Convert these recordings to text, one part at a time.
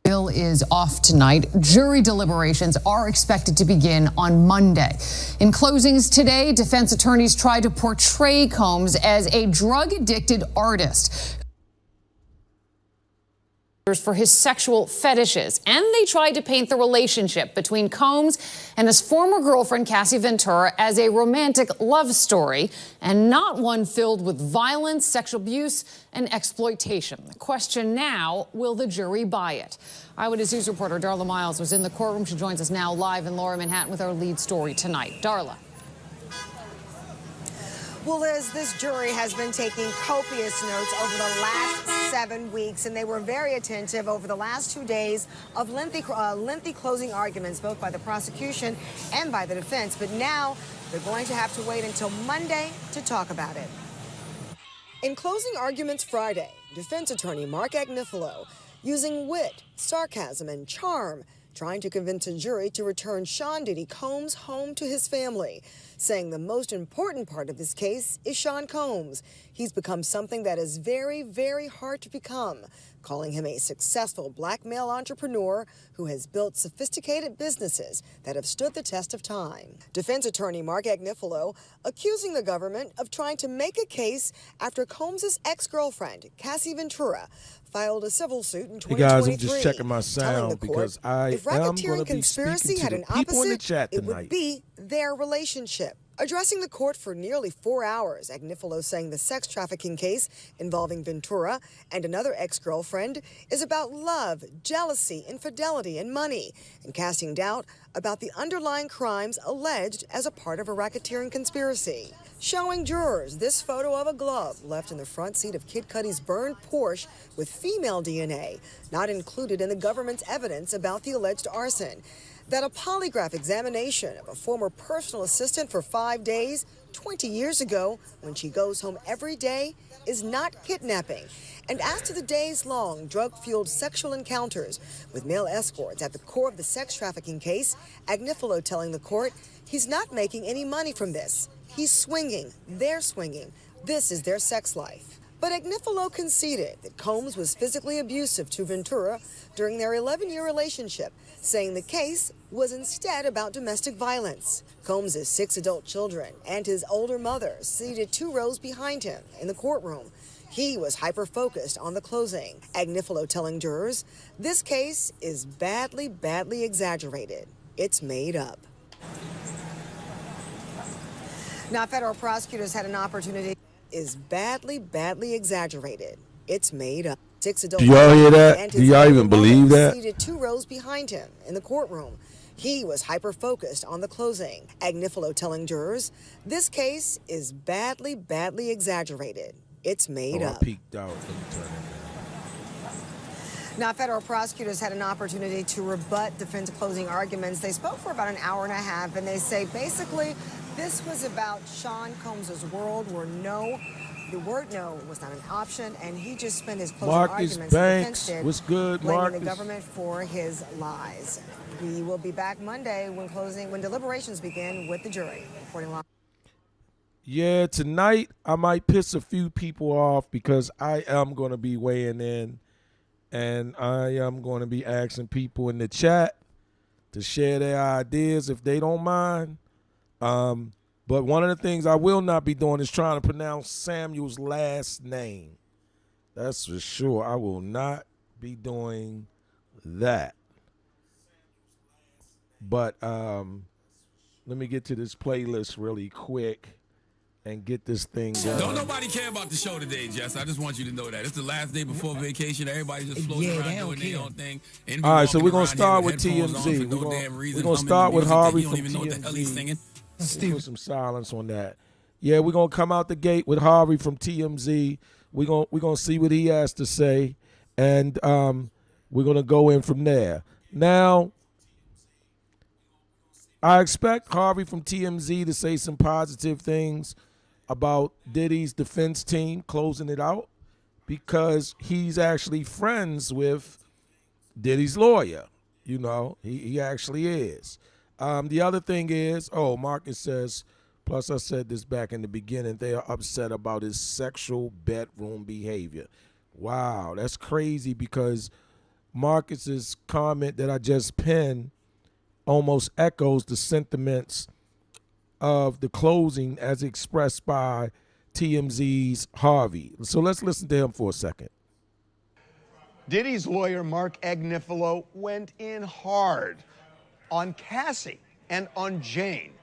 Bill is off tonight. Jury deliberations are expected to begin on Monday. In closings today, defense attorneys tried to portray Combs as a drug-addicted artist for his sexual fetishes, and they tried to paint the relationship between Combs and his former girlfriend Cassie Ventura as a romantic love story and not one filled with violence, sexual abuse, and exploitation. The question now, will the jury buy it? Eyewitness News reporter Darla Miles was in the courtroom. She joins us now live in Lower Manhattan with our lead story tonight. Darla. Well, Liz, this jury has been taking copious notes over the last 7 weeks, and they were very attentive over the last 2 days of lengthy closing arguments, both by the prosecution and by the defense. But now they're going to have to wait until Monday to talk about it. In closing arguments Friday, defense attorney Mark Agnifilo, using wit, sarcasm, and charm, trying to convince a jury to return Sean Diddy Combs home to his family, saying the most important part of this case is Sean Combs. He's become something that is very, very hard to become, calling him a successful black male entrepreneur who has built sophisticated businesses that have stood the test of time. Defense attorney Mark Agnifilo accusing the government of trying to make a case after Combs' ex-girlfriend, Cassie Ventura, filed a civil suit in 2023. Hey guys, I'm just checking my sound because I am going to be speaking to the people in the chat tonight. It would be their relationship. Addressing the court for nearly 4 hours, Agnifilo saying the sex trafficking case involving Ventura and another ex-girlfriend is about love, jealousy, infidelity, and money, and casting doubt about the underlying crimes alleged as a part of a racketeering conspiracy. Showing jurors this photo of a glove left in the front seat of Kid Cudi's burned Porsche with female DNA, not included in the government's evidence about the alleged arson. That a polygraph examination of a former personal assistant for 5 days, 20 years ago, when she goes home every day, is not kidnapping. And as to the days-long drug-fueled sexual encounters with male escorts at the core of the sex trafficking case, Agnifilo telling the court he's not making any money from this. He's swinging. They're swinging. This is their sex life. But Agnifilo conceded that Combs was physically abusive to Ventura during their 11-year relationship, saying the case was instead about domestic violence. Combs' 6 adult children and his older mother seated 2 rows behind him in the courtroom. He was hyper-focused on the closing. Agnifilo telling jurors, this case is badly, badly exaggerated. It's made up. Now, federal prosecutors had an opportunity. Is badly, badly exaggerated. It's made up. 6 adults. Do y'all hear that? Do y'all even believe that? Seated 2 rows behind him in the courtroom. He was hyper-focused on the closing. Agnifilo telling jurors, this case is badly, badly exaggerated. It's made up. I peeked out. Now, federal prosecutors had an opportunity to rebut defense closing arguments. They spoke for about an hour and a half, and they say basically this was about Sean Combs' world where the word no was not an option, and he just spent his closing arguments Banks, what's good, blaming the government for his lies. We will be back Monday when deliberations begin with the jury. Reporting live. Yeah, tonight I might piss a few people off because I am going to be weighing in, and I am going to be asking people in the chat to share their ideas if they don't mind. But one of the things I will not be doing is trying to pronounce Samuel's last name. That's for sure. I will not be doing that. But let me get to this playlist really quick and get this thing going. Don't nobody care about the show today, Jess. I just want you to know that. It's the last day before vacation. Everybody just floating around doing their own thing. All right, so we're going to start with TMZ. We're going to start with Harvey from TMZ. Put some silence on that. Yeah, we're going to come out the gate with Harvey from TMZ. We're going to see what he has to say, and we're going to go in from there. Now, I expect Harvey from TMZ to say some positive things about Diddy's defense team closing it out because he's actually friends with Diddy's lawyer. You know, he actually is. The other thing is, Marcus says, plus I said this back in the beginning, they are upset about his sexual bedroom behavior. Wow, that's crazy because Marcus's comment that I just pinned almost echoes the sentiments of the closing as expressed by TMZ's Harvey. So let's listen to him for a second. Diddy's lawyer, Mark Agnifilo, went in hard on Cassie and on Jane,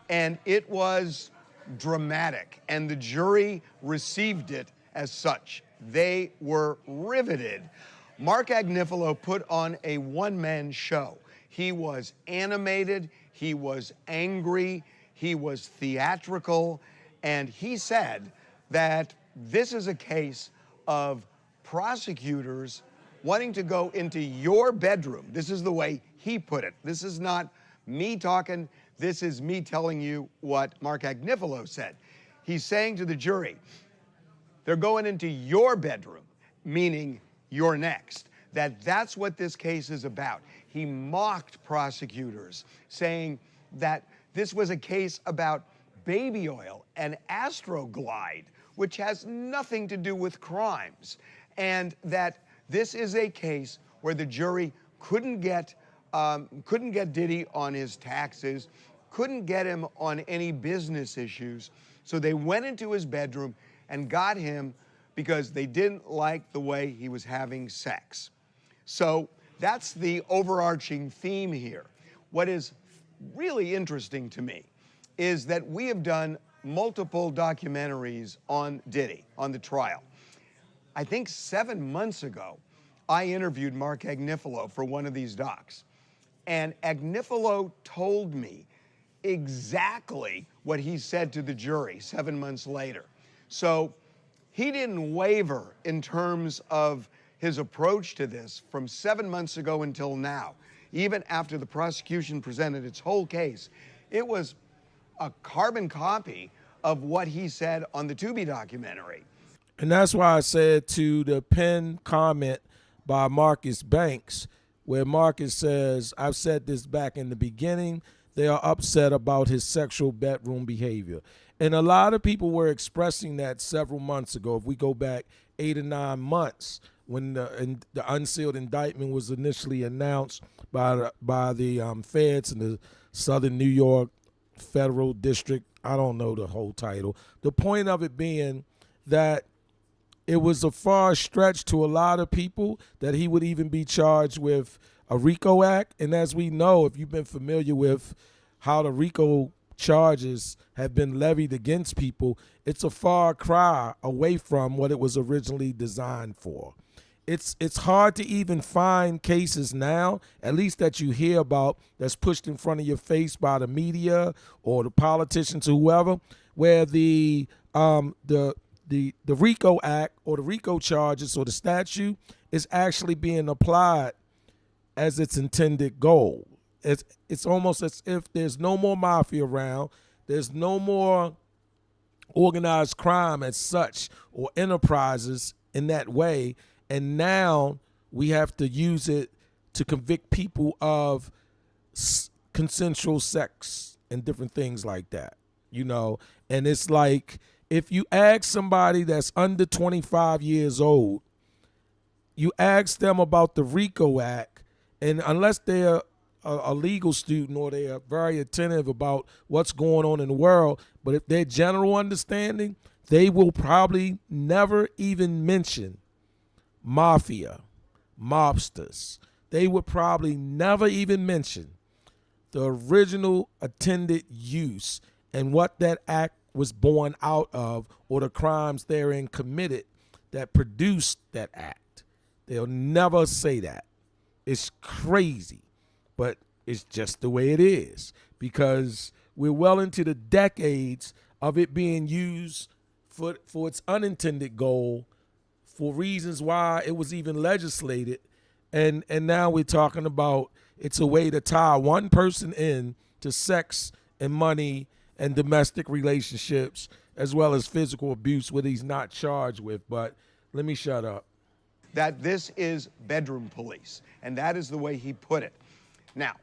and it was dramatic, and the jury received it as such. They were riveted. Mark Agnifilo put on a one-man show. He was animated, he was angry, he was theatrical, and he said that this is a case of prosecutors wanting to go into your bedroom. This is the way he put it. This is not me talking. This is me telling you what Mark Agnifilo said. He's saying to the jury, they're going into your bedroom, meaning you're next. That's what this case is about. He mocked prosecutors, saying that this was a case about baby oil and Astroglide, which has nothing to do with crimes, and that this is a case where the jury couldn't get Diddy on his taxes, couldn't get him on any business issues, so they went into his bedroom and got him because they didn't like the way he was having sex. So that's the overarching theme here. What is really interesting to me is that we have done multiple documentaries on Diddy, on the trial. I think 7 months ago, I interviewed Mark Agnifilo for one of these docs. And Agnifilo told me exactly what he said to the jury 7 months later. So he didn't waver in terms of his approach to this from 7 months ago until now. Even after the prosecution presented its whole case, it was a carbon copy of what he said on the Tubi documentary. And that's why I said to the pinned comment by Marcus Banks, where Marcus says, I've said this back in the beginning, they are upset about his sexual bedroom behavior. And a lot of people were expressing that several months ago. If we go back 8 or 9 months, when the unsealed indictment was initially announced by the feds in the Southern New York Federal District, I don't know the whole title. The point of it being that it was a far stretch to a lot of people that he would even be charged with a RICO Act. And as we know, if you've been familiar with how the RICO charges have been levied against people, it's a far cry away from what it was originally designed for. It's hard to even find cases now, at least that you hear about, that's pushed in front of your face by the media or the politicians or whoever, where the RICO Act or the RICO charges or the statute is actually being applied as its intended goal. It's almost as if there's no more mafia around, there's no more organized crime as such or enterprises in that way, and now we have to use it to convict people of consensual sex and different things like that, you know. And it's like, if you ask somebody that's under 25 years old, you ask them about the RICO Act, and unless they're a legal student or they are very attentive about what's going on in the world, but if their general understanding, they will probably never even mention mafia, mobsters. They would probably never even mention the original intended use and what that act was born out of, or the crimes therein committed that produced that act. They'll never say that. It's crazy, but it's just the way it is, because we're well into the decades of it being used for its unintended goal, for reasons why it was even legislated, and now we're talking about it's a way to tie one person in to sex and money and domestic relationships, as well as physical abuse, what he's not charged with. But let me shut up. That this is bedroom police, and that is the way he put it. Now,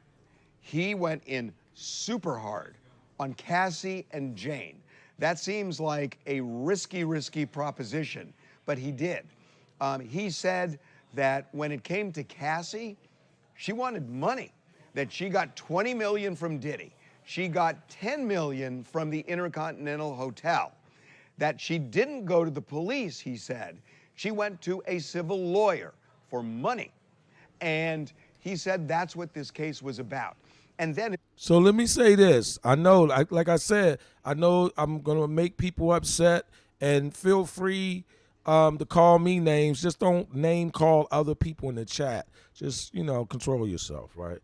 he went in super hard on Cassie and Jane. That seems like a risky proposition, but he did. He said that when it came to Cassie, she wanted money, that she got $20 million from Diddy. She got $10 million from the Intercontinental Hotel, that she didn't go to the police, he said. She went to a civil lawyer for money. And he said that's what this case was about. And then... So let me say this. I know, like I said, I know I'm going to make people upset, and feel free to call me names. Just don't name call other people in the chat. Just, you know, control yourself, right?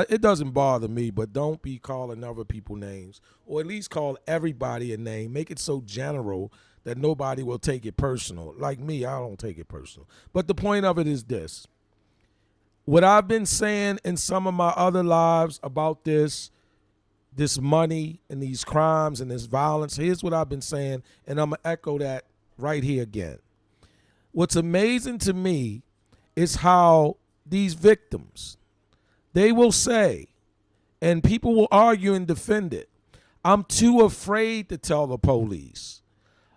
It doesn't bother me, but don't be calling other people names, or at least call everybody a name. Make it so general that nobody will take it personal. Like me, I don't take it personal. But the point of it is this. What I've been saying in some of my other lives about this money and these crimes and this violence, here's what I've been saying, and I'm going to echo that right here again. What's amazing to me is how these victims, they will say, and people will argue and defend it, I'm too afraid to tell the police.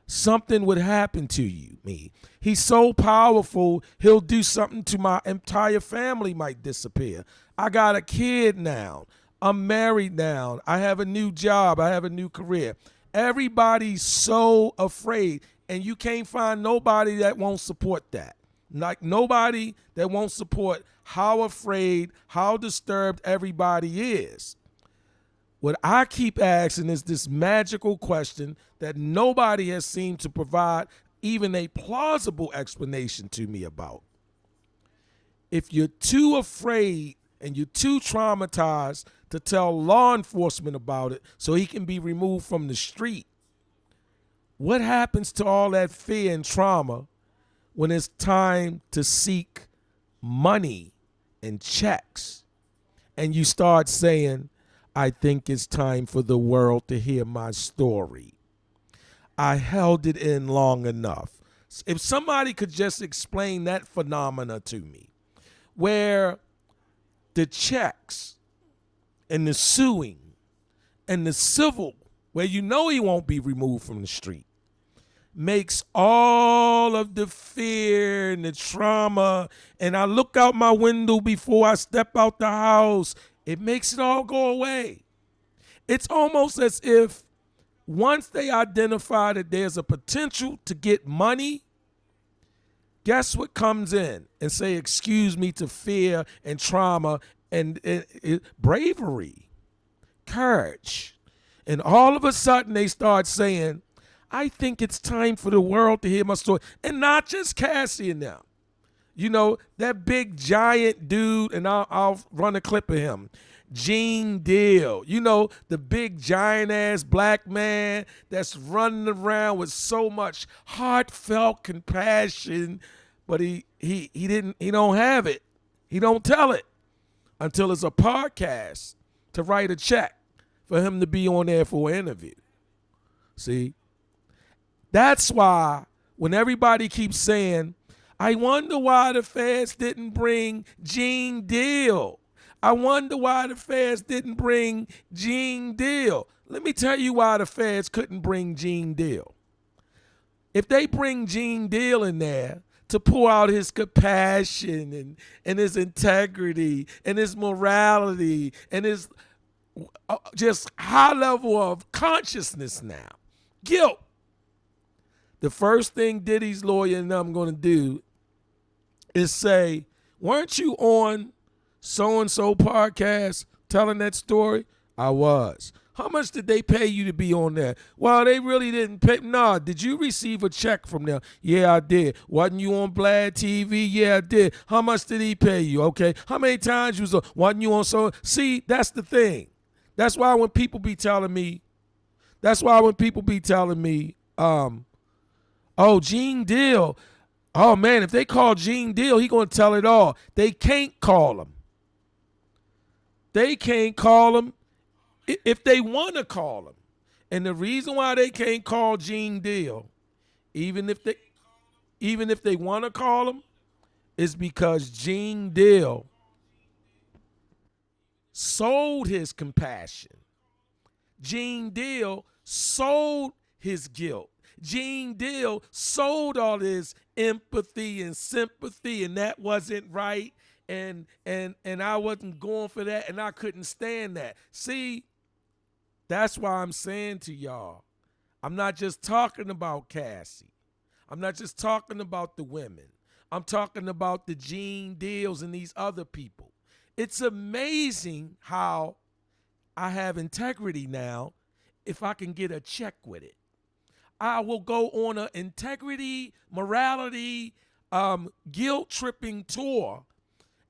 Something would happen to me. He's so powerful, he'll do something to my entire family, might disappear. I got a kid now. I'm married now. I have a new job. I have a new career. Everybody's so afraid, and you can't find nobody that won't support that. Like nobody that won't support how afraid, how disturbed everybody is. What I keep asking is this magical question that nobody has seemed to provide even a plausible explanation to me about. If you're too afraid and you're too traumatized to tell law enforcement about it so he can be removed from the street, what happens to all that fear and trauma when it's time to seek money and checks? And you start saying, I think it's time for the world to hear my story. I held it in long enough. If somebody could just explain that phenomena to me, where the checks and the suing and the civil, where you know he won't be removed from the street, makes all of the fear and the trauma, and I look out my window before I step out the house, it makes it all go away. It's almost as if once they identify that there's a potential to get money, guess what comes in and say, excuse me, to fear and trauma and bravery, courage. And all of a sudden they start saying, I think it's time for the world to hear my story. And not just Cassie and them. You know, that big giant dude, and I'll run a clip of him, Gene Deal. You know, the big giant ass black man that's running around with so much heartfelt compassion, but he don't have it. He don't tell it until it's a podcast to write a check for him to be on there for an interview. See? That's why when everybody keeps saying, I wonder why the feds didn't bring Gene Deal. I wonder why the feds didn't bring Gene Deal. Let me tell you why the feds couldn't bring Gene Deal. If they bring Gene Deal in there to pour out his compassion and his integrity and his morality and his just high level of consciousness now, guilt, the first thing Diddy's lawyer and I'm going to do is say, weren't you on so-and-so podcast telling that story? I was. How much did they pay you to be on there? Well, they really didn't pay. Nah, did you receive a check from them? Yeah, I did. Wasn't you on Vlad TV? Yeah, I did. How much did he pay you? Okay. How many times you was on? Wasn't you on so? See, that's the thing. That's why when people be telling me, oh, Gene Deal. Oh, man, if they call Gene Deal, he going to tell it all. They can't call him. They can't call him if they want to call him. And the reason why they can't call Gene Deal, even if they want to call him, is because Gene Deal sold his compassion. Gene Deal sold his guilt. Gene Deal sold all this empathy and sympathy, and that wasn't right, and I wasn't going for that, and I couldn't stand that. See, that's why I'm saying to y'all, I'm not just talking about Cassie. I'm not just talking about the women. I'm talking about the Gene Deals and these other people. It's amazing how I have integrity now if I can get a check with it. I will go on an integrity, morality, guilt-tripping tour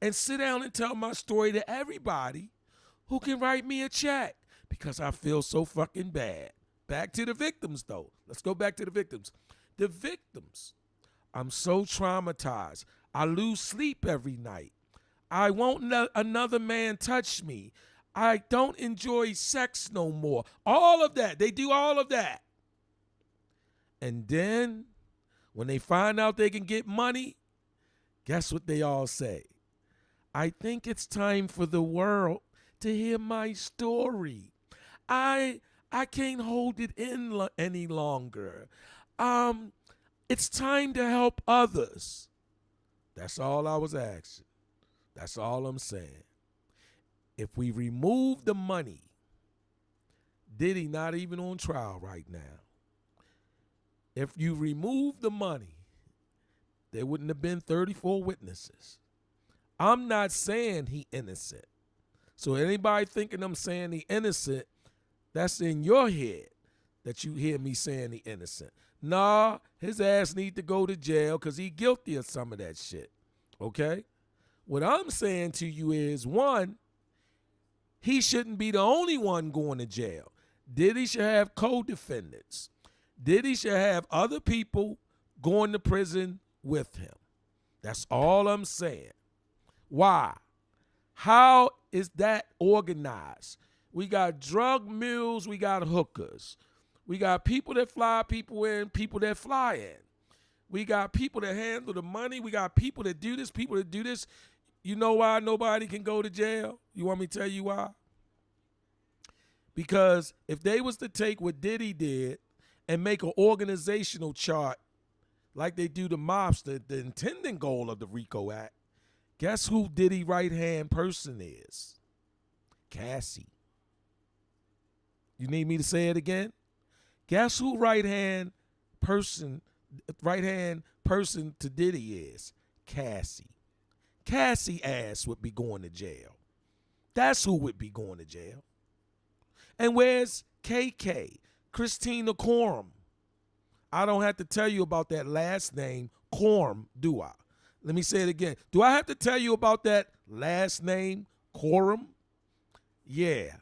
and sit down and tell my story to everybody who can write me a check because I feel so fucking bad. Back to the victims, though. Let's go back to the victims. The victims, I'm so traumatized. I lose sleep every night. I won't let another man touch me. I don't enjoy sex no more. All of that. They do all of that. And then when they find out they can get money, guess what they all say? I think it's time for the world to hear my story. I can't hold it in any longer. It's time to help others. That's all I was asking. That's all I'm saying. If we remove the money, Diddy not even on trial right now. If you remove the money, there wouldn't have been 34 witnesses. I'm not saying he innocent. So anybody thinking I'm saying he innocent, that's in your head that you hear me saying he innocent. Nah, his ass need to go to jail because he guilty of some of that shit. Okay? What I'm saying to you is, one, he shouldn't be the only one going to jail. Diddy should have co-defendants. Diddy should have other people going to prison with him. That's all I'm saying. Why? How is that organized? We got drug mules, we got hookers. We got people that fly people in, people that fly in. We got people that handle the money. We got people that do this, people that do this. You know why nobody can go to jail? You want me to tell you why? Because if they was to take what Diddy did and make an organizational chart like they do the mobster, the intending goal of the RICO Act, guess who Diddy's right-hand person is? Cassie. You need me to say it again? Guess who right-hand person to Diddy is? Cassie. Cassie ass would be going to jail. That's who would be going to jail. And where's KK? Christina Quorum. I don't have to tell you about that last name, Quorum, do I? Let me say it again. Do I have to tell you about that last name, Quorum? Yeah.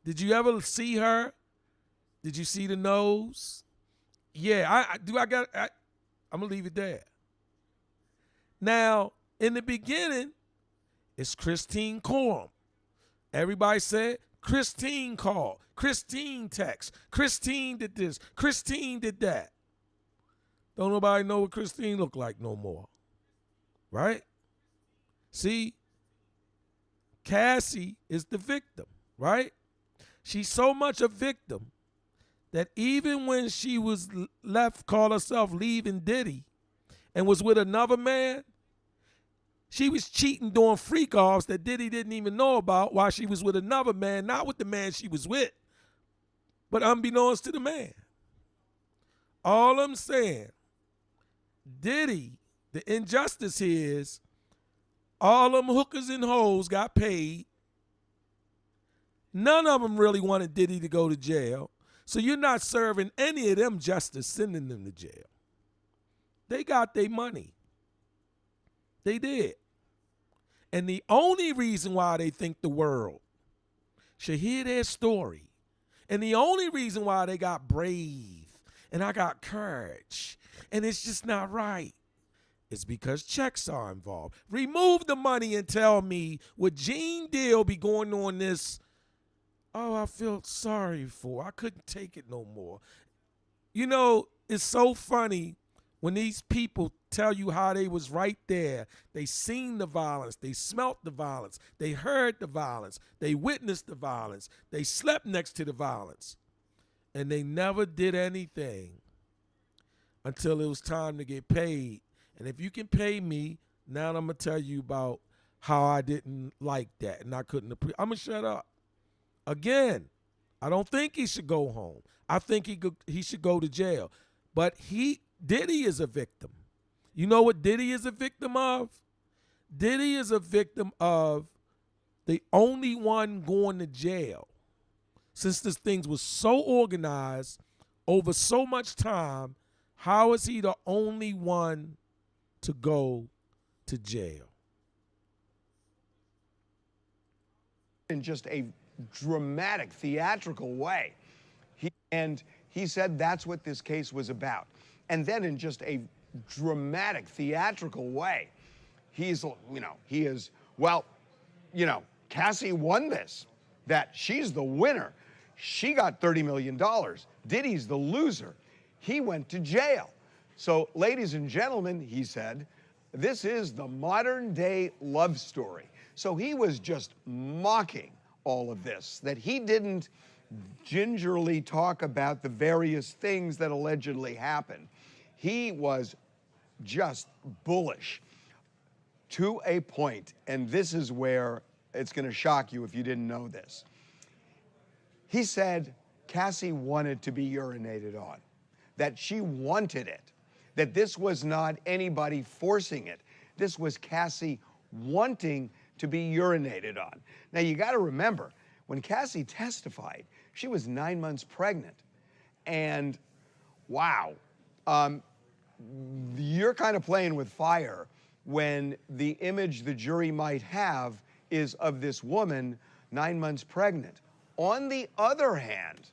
Did you ever see her? Did you see the nose? Yeah, I'm gonna leave it there. Now, in the beginning, it's Christine Quorum. Everybody said, Christine called, Christine text, Christine did this, Christine did that. Don't nobody know what Christine looked like no more, right? See, Cassie is the victim, right? She's so much a victim that even when she was left, called herself leaving Diddy, and was with another man, she was cheating, doing freakoffs that Diddy didn't even know about while she was with another man, not with the man she was with, but unbeknownst to the man. All I'm saying, Diddy, the injustice here is all them hookers and hoes got paid. None of them really wanted Diddy to go to jail. So you're not serving any of them justice sending them to jail. They got their money. They did. And the only reason why they think the world should hear their story, and the only reason why they got brave and I got courage, and it's just not right, is because checks are involved. Remove the money and tell me, would Gene Deal be going on this, oh, I feel sorry for, I couldn't take it no more. You know, it's so funny when these people tell you how they was right there. They seen the violence. They smelt the violence. They heard the violence. They witnessed the violence. They slept next to the violence. and they never did anything until it was time to get paid. And if you can pay me, now I'm going to tell you about how I didn't like that and I couldn't I'm going to shut up. Again, I don't think he should go home. I think he should go to jail. But Diddy is a victim. You know what Diddy is a victim of? Diddy is a victim of the only one going to jail. Since this thing was so organized over so much time, how is he the only one to go to jail? In just a dramatic, theatrical way. He said that's what this case was about. And then in just a dramatic, theatrical way, he is, Cassie won this, that she's the winner. She got $30 million. Diddy's the loser. He went to jail. So, ladies and gentlemen, he said, this is the modern day love story. So he was just mocking all of this, that he didn't gingerly talk about the various things that allegedly happened. He was just bullish to a point, and this is where it's going to shock you if you didn't know this. He said Cassie wanted to be urinated on, that she wanted it, that this was not anybody forcing it. This was Cassie wanting to be urinated on. Now, you got to remember, when Cassie testified, she was 9 months pregnant. And wow, you're kind of playing with fire when the image the jury might have is of this woman 9 months pregnant. On the other hand,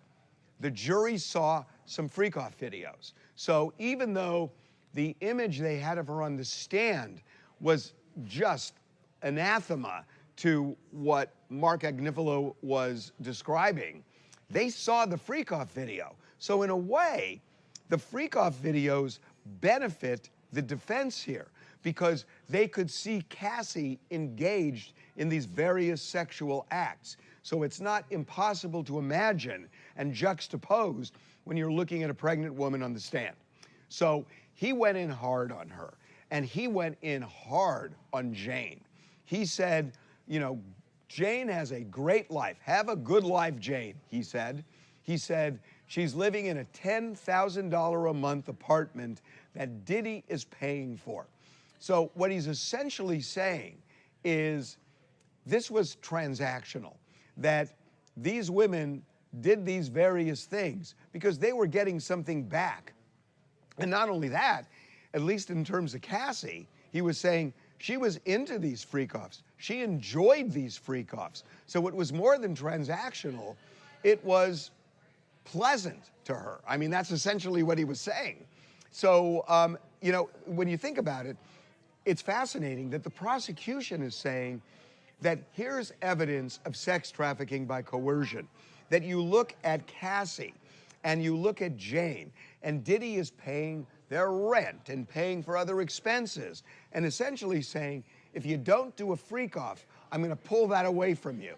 the jury saw some freak-off videos. So even though the image they had of her on the stand was just anathema to what Mark Agnifilo was describing, they saw the freak-off video. So in a way, the freak-off videos benefit the defense here because they could see Cassie engaged in these various sexual acts. So it's not impossible to imagine and juxtapose when you're looking at a pregnant woman on the stand. So he went in hard on her, and he went in hard on Jane. He said, Jane has a great life. Have a good life, Jane, he said. He said, she's living in a $10,000 a month apartment that Diddy is paying for. So what he's essentially saying is this was transactional, that these women did these various things because they were getting something back. And not only that, at least in terms of Cassie, he was saying she was into these freak-offs. She enjoyed these freak-offs. So it was more than transactional. It was pleasant to her. I mean, that's essentially what he was saying. So, when you think about it, it's fascinating that the prosecution is saying that here's evidence of sex trafficking by coercion, that you look at Cassie and you look at Jane, and Diddy is paying their rent and paying for other expenses, and essentially saying, if you don't do a freak-off, I'm going to pull that away from you.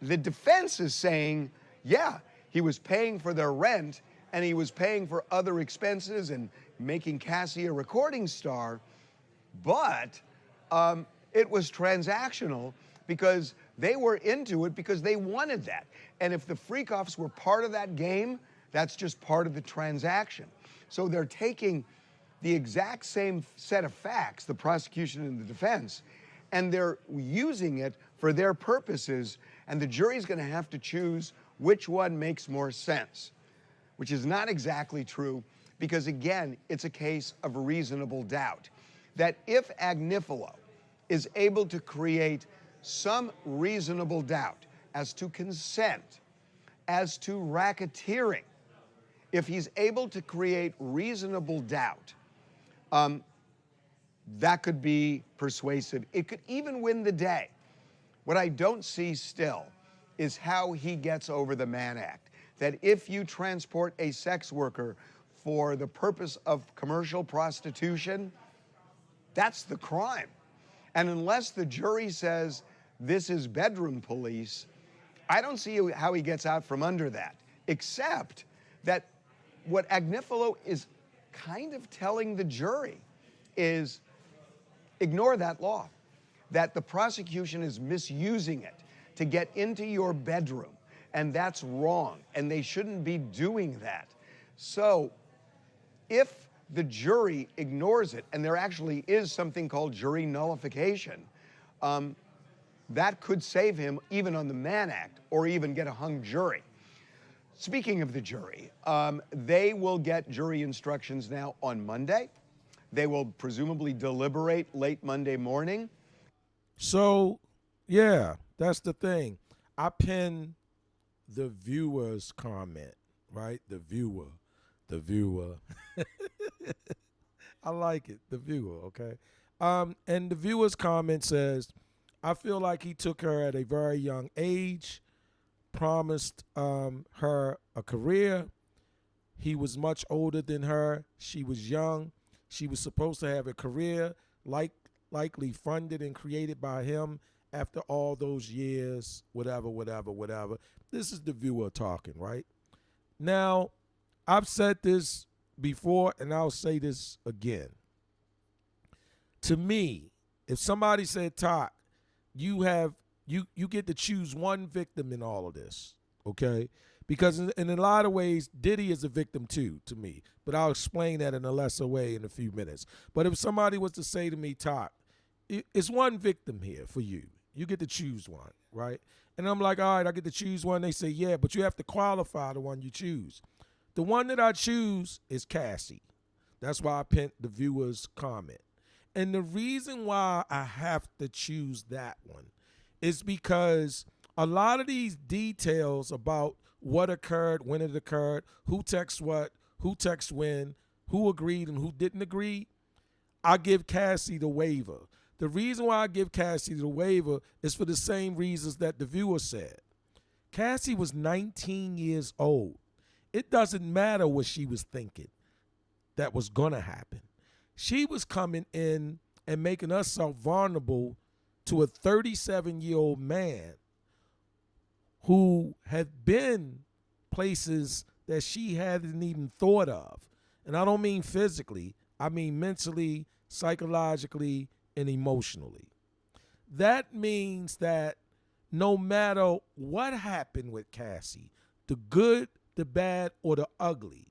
The defense is saying, yeah, he was paying for their rent, and he was paying for other expenses and making Cassie a recording star, but it was transactional because they were into it because they wanted that. And if the freak-offs were part of that game, that's just part of the transaction. So they're taking the exact same set of facts, the prosecution and the defense, and they're using it for their purposes, and the jury's going to have to choose which one makes more sense, which is not exactly true because, again, it's a case of reasonable doubt. That if Agnifilo is able to create some reasonable doubt as to consent, as to racketeering, if he's able to create reasonable doubt, that could be persuasive. It could even win the day. What I don't see still is how he gets over the Mann Act. That if you transport a sex worker for the purpose of commercial prostitution, that's the crime. And unless the jury says this is bedroom police, I don't see how he gets out from under that. except that what Agnifilo is kind of telling the jury is ignore that law, that the prosecution is misusing it to get into your bedroom, and that's wrong, and they shouldn't be doing that. So if the jury ignores it, and there actually is something called jury nullification, that could save him even on the Mann Act or even get a hung jury. Speaking of the jury, they will get jury instructions now on Monday. They will presumably deliberate late Monday morning. So, yeah, that's the thing. I pinned the viewer's comment, right? The viewer. I like it, the viewer, okay? And the viewer's comment says, I feel like he took her at a very young age, promised her a career. He was much older than her. She was young. She was supposed to have a career, likely funded and created by him after all those years, whatever. This is the viewer talking, right? Now, I've said this before, and I'll say this again. To me, if somebody said, Todd, you get to choose one victim in all of this, okay? Because in a lot of ways, Diddy is a victim too, to me. But I'll explain that in a lesser way in a few minutes. But if somebody was to say to me, Todd, it's one victim here for you. You get to choose one, right? And I'm like, all right, I get to choose one. They say, yeah, but you have to qualify the one you choose. The one that I choose is Cassie. That's why I pinned the viewer's comment. And the reason why I have to choose that one is because a lot of these details about what occurred, when it occurred, who texts what, who texts when, who agreed and who didn't agree, I give Cassie the waiver. The reason why I give Cassie the waiver is for the same reasons that the viewer said. Cassie was 19 years old. It doesn't matter what she was thinking that was going to happen. She was coming in and making herself vulnerable to a 37-year-old man who had been places that she hadn't even thought of. And I don't mean physically. I mean mentally, psychologically, and emotionally. That means that no matter what happened with Cassie, the good, the bad, or the ugly,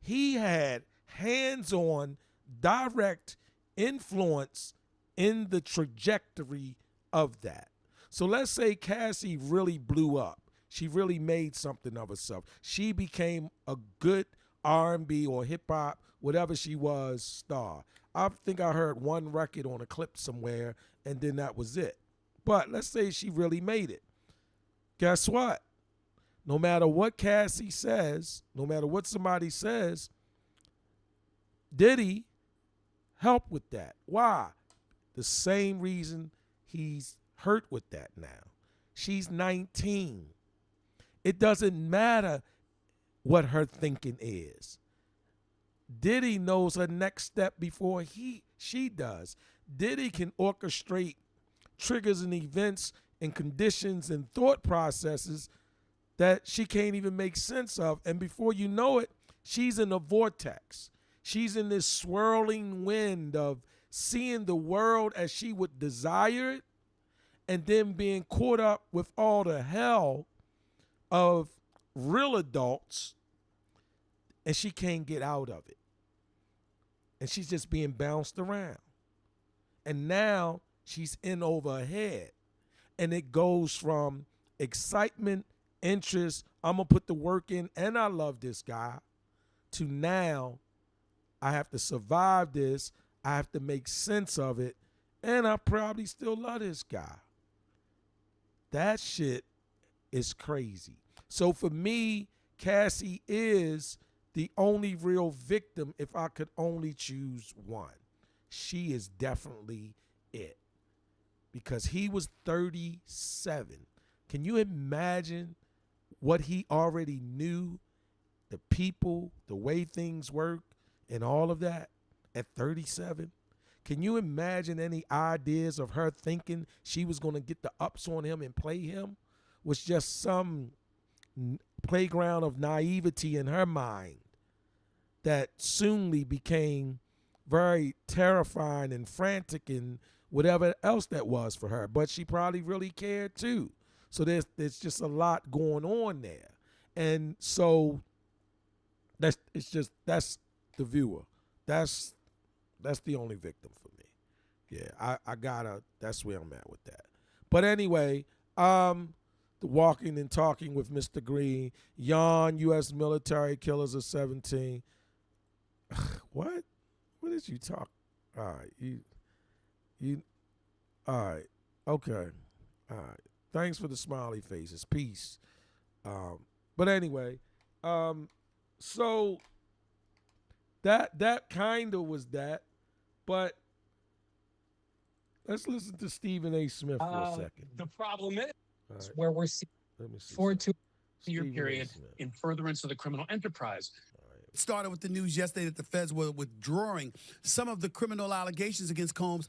he had hands-on, direct influence in the trajectory of that. So let's say Cassie really blew up. She really made something of herself. She became a good R&B or hip-hop, whatever she was, star. I think I heard one record on a clip somewhere, and then that was it. But let's say she really made it. Guess what? No matter what Cassie says, no matter what somebody says, Diddy helped with that. Why? The same reason he's hurt with that now. She's 19. It doesn't matter what her thinking is. Diddy knows her next step before she does. Diddy can orchestrate triggers and events and conditions and thought processes that she can't even make sense of. And before you know it, she's in a vortex. She's in this swirling wind of seeing the world as she would desire it, and then being caught up with all the hell of real adults, and she can't get out of it. And she's just being bounced around. And now she's in over her head. And it goes from excitement, interest, I'm going to put the work in, and I love this guy, to now I have to survive this, I have to make sense of it, and I probably still love this guy. That shit is crazy. So for me, Cassie is the only real victim if I could only choose one. She is definitely it. Because he was 37. Can you imagine what he already knew, the people, the way things work, and all of that at 37? Can you imagine any ideas of her thinking she was going to get the ups on him and play him? Was just some playground of naivety in her mind that soonly became very terrifying and frantic and whatever else that was for her. But she probably really cared too. So there's just a lot going on there. And so that's the viewer. That's the only victim for me. Yeah, I gotta, that's where I'm at with that. But anyway, the walking and talking with Mr. Green, yawn, U.S. military killers of 17. What? What did you talk? All right, you, all right, okay, all right. Thanks for the smiley faces. Peace. But anyway, so that kind of was that, but let's listen to Stephen A. Smith for a second. The problem is Right. where we're seeing Let me see. for a 2-year Stephen A. period Smith. in furtherance of the criminal enterprise. Started with the news yesterday that the feds were withdrawing some of the criminal allegations against Combs,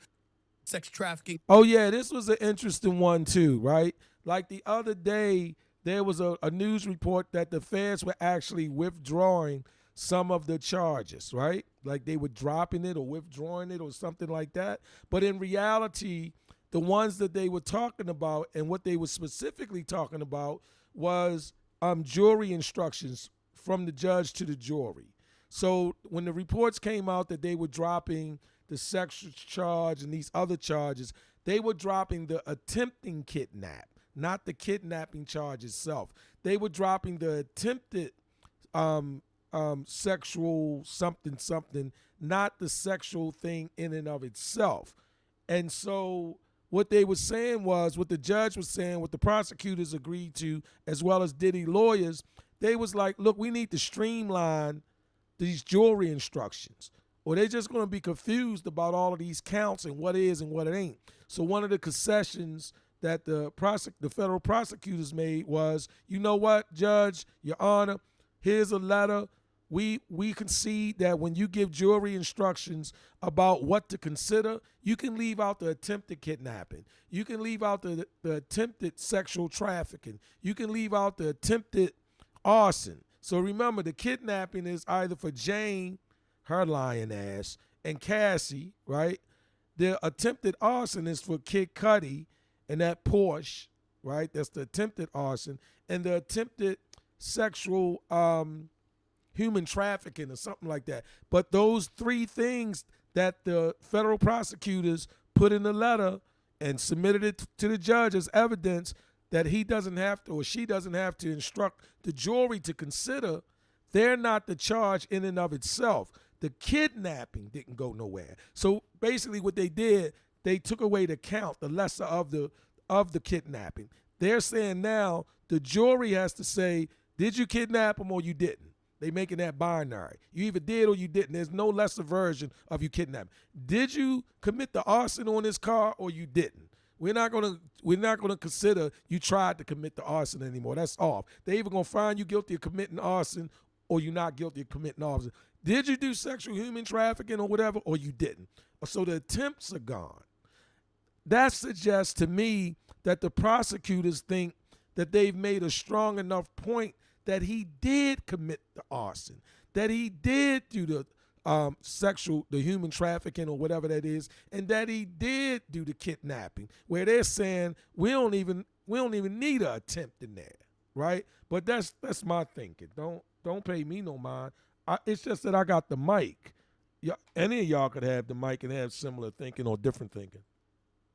sex trafficking. Oh yeah, this was an interesting one too, right? Like the other day, there was a news report that the feds were actually withdrawing some of the charges, right? Like they were dropping it or withdrawing it or something like that. But in reality, the ones that they were talking about and what they were specifically talking about was jury instructions from the judge to the jury. So when the reports came out that they were dropping the sex charge and these other charges, they were dropping the attempting kidnap, not the kidnapping charge itself. They were dropping the attempted sexual something, not the sexual thing in and of itself. And so what they were saying was, what the judge was saying, what the prosecutors agreed to, as well as Diddy lawyers, they was like, look, we need to streamline these jury instructions, or they're just going to be confused about all of these counts and what is and what it ain't. So one of the concessions that the federal prosecutors made was, you know what, Judge, Your Honor, here's a letter. We concede that when you give jury instructions about what to consider, you can leave out the attempted kidnapping. You can leave out the attempted sexual trafficking. You can leave out the attempted arson. So remember, the kidnapping is either for Jane, her lying ass, and Cassie, right? The attempted arson is for Kid Cudi and that Porsche, right? That's the attempted arson. And the attempted sexual human trafficking or something like that. But those three things that the federal prosecutors put in the letter and submitted it to the judge as evidence that he doesn't have to, or she doesn't have to instruct the jury to consider, they're not the charge in and of itself. The kidnapping didn't go nowhere. So basically what they did, they took away the count, the lesser of the kidnapping. They're saying now the jury has to say, did you kidnap him or you didn't? They making that binary. You either did or you didn't. There's no lesser version of you kidnapping. Did you commit the arson on this car or you didn't? We're not gonna consider you tried to commit the arson anymore. That's off. They either gonna find you guilty of committing arson or you're not guilty of committing arson. Did you do sexual human trafficking or whatever, or you didn't? So the attempts are gone. That suggests to me that the prosecutors think that they've made a strong enough point that he did commit the arson, that he did do the the human trafficking or whatever that is, and that he did do the kidnapping, where they're saying we don't even need an attempt in there, right? But that's my thinking. Don't pay me no mind. It's just that I got the mic. Any of y'all could have the mic and have similar thinking or different thinking.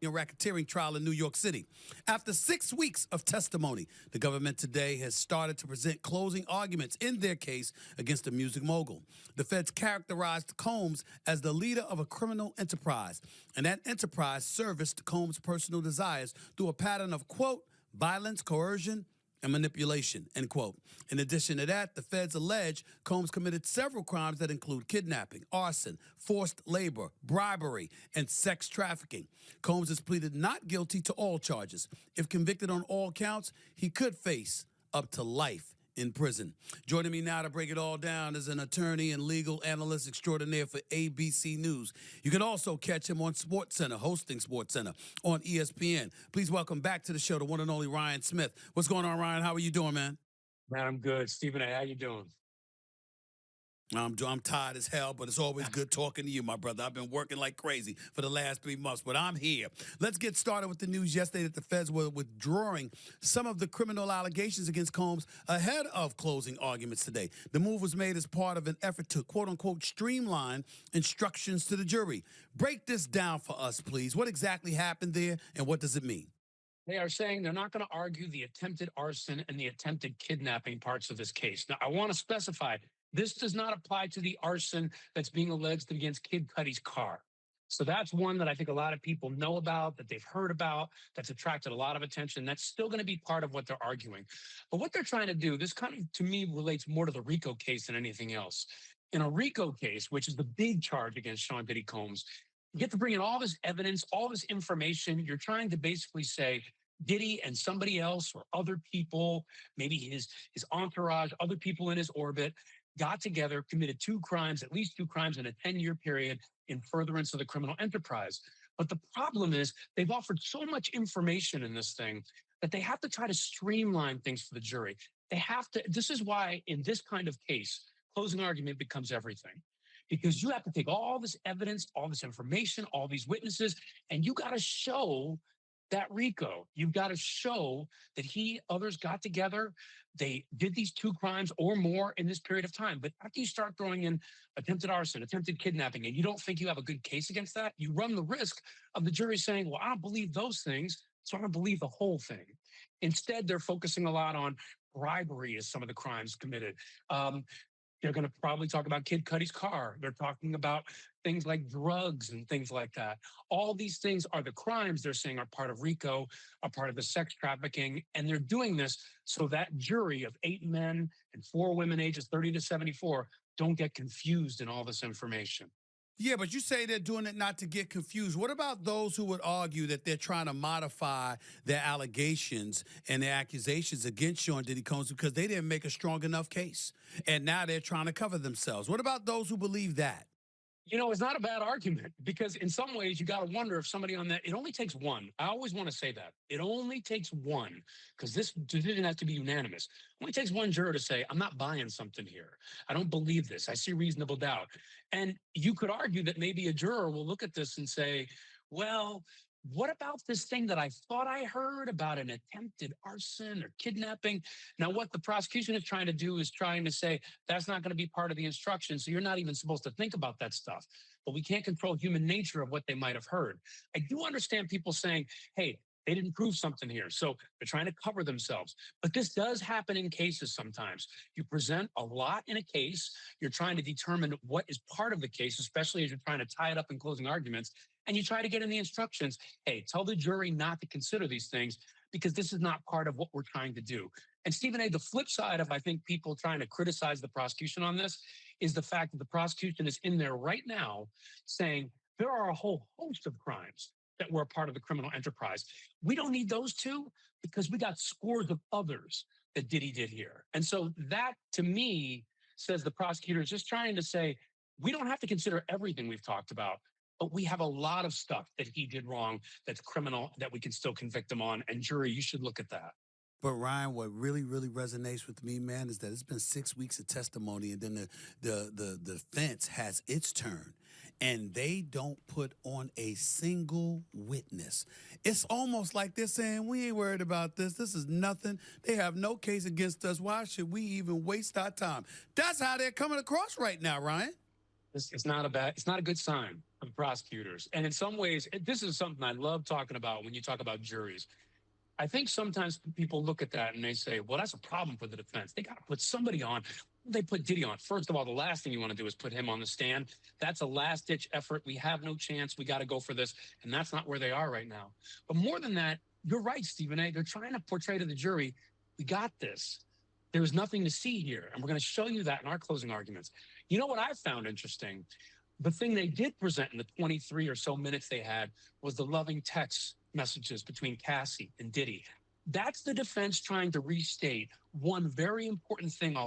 Racketeering trial in New York City. After 6 weeks of testimony, the government today has started to present closing arguments in their case against the music mogul. The feds characterized Combs as the leader of a criminal enterprise, and that enterprise serviced Combs' personal desires through a pattern of, quote, violence, coercion, and manipulation, end quote. In addition to that, the feds allege Combs committed several crimes that include kidnapping, arson, forced labor, bribery, and sex trafficking. Combs has pleaded not guilty to all charges. If convicted on all counts, he could face up to life in prison. Joining me now to break it all down is an attorney and legal analyst extraordinaire for ABC News. You can also catch him on SportsCenter, hosting SportsCenter on ESPN. Please welcome back to the show the one and only Ryan Smith. What's going on, Ryan? How are you doing, man? Man, I'm good. Stephen A., how you doing? I'm tired as hell, but it's always good talking to you, my brother. I've been working like crazy for the last 3 months, but I'm here. Let's get started with the news yesterday that the feds were withdrawing some of the criminal allegations against Combs ahead of closing arguments today. The move was made as part of an effort to, quote-unquote, streamline instructions to the jury. Break this down for us, please. What exactly happened there, and what does it mean? They are saying they're not going to argue the attempted arson and the attempted kidnapping parts of this case. Now, I want to specify this does not apply to the arson that's being alleged against Kid Cudi's car. So that's one that I think a lot of people know about, that they've heard about, that's attracted a lot of attention. That's still going to be part of what they're arguing. But what they're trying to do, this kind of, to me, relates more to the RICO case than anything else. In a RICO case, which is the big charge against Sean Diddy Combs, you get to bring in all this evidence, all this information. You're trying to basically say Diddy and somebody else or other people, maybe his entourage, other people in his orbit, got together, committed two crimes, at least two crimes in a 10-year period in furtherance of the criminal enterprise. But the problem is they've offered so much information in this thing that they have to try to streamline things for the jury. They have to, this is why in this kind of case, closing argument becomes everything. Because you have to take all this evidence, all this information, all these witnesses, and you got to show that RICO. You've got to show that others got together, they did these two crimes or more in this period of time. But after you start throwing in attempted arson, attempted kidnapping, and you don't think you have a good case against that, you run the risk of the jury saying, well, I don't believe those things, so I don't believe the whole thing. Instead, they're focusing a lot on bribery as some of the crimes committed. They're going to probably talk about Kid Cudi's car. They're talking about things like drugs and things like that. All these things are the crimes they're saying are part of RICO, are part of the sex trafficking. And they're doing this so that jury of 8 men and 4 women ages 30 to 74 don't get confused in all this information. Yeah, but you say they're doing it not to get confused. What about those who would argue that they're trying to modify their allegations and their accusations against Sean Diddy Combs because they didn't make a strong enough case, and now they're trying to cover themselves? What about those who believe that? You know, it's not a bad argument because in some ways you got to wonder if somebody on that, it only takes one. I always want to say that. It only takes one because this decision has to be unanimous. It only takes one juror to say, I'm not buying something here. I don't believe this. I see reasonable doubt. And you could argue that maybe a juror will look at this and say, well, what about this thing that I thought I heard about an attempted arson or kidnapping? Now, what the prosecution is trying to do is trying to say that's not going to be part of the instruction, so you're not even supposed to think about that stuff. But we can't control human nature of what they might have heard. I do understand people saying, hey, they didn't prove something here, so they're trying to cover themselves. But this does happen in cases sometimes. You present a lot in a case. You're trying to determine what is part of the case, especially as you're trying to tie it up in closing arguments. And you try to get in the instructions, hey, tell the jury not to consider these things because this is not part of what we're trying to do. And Stephen A., the flip side of, I think, people trying to criticize the prosecution on this is the fact that the prosecution is in there right now saying there are a whole host of crimes that were a part of the criminal enterprise. We don't need those two because we got scores of others that Diddy did here. And so that, to me, says the prosecutor is just trying to say, we don't have to consider everything we've talked about, but we have a lot of stuff that he did wrong that's criminal that we can still convict him on. And jury, you should look at that. But Ryan, what really, really resonates with me, man, is that it's been 6 weeks of testimony, and then the defense has its turn, and they don't put on a single witness. It's almost like they're saying, we ain't worried about this. This is nothing. They have no case against us. Why should we even waste our time? That's how they're coming across right now, Ryan. It's not a good sign for the prosecutors. And in some ways, this is something I love talking about when you talk about juries. I think sometimes people look at that and they say, well, that's a problem for the defense. They got to put somebody on. They put Diddy on. First of all, the last thing you want to do is put him on the stand. That's a last-ditch effort. We have no chance. We got to go for this. And that's not where they are right now. But more than that, you're right, Stephen A. They're trying to portray to the jury, we got this. There's nothing to see here. And we're going to show you that in our closing arguments. You know what I found interesting? The thing they did present in the 23 or so minutes they had was the loving text messages between Cassie and Diddy. That's the defense trying to restate one very important thing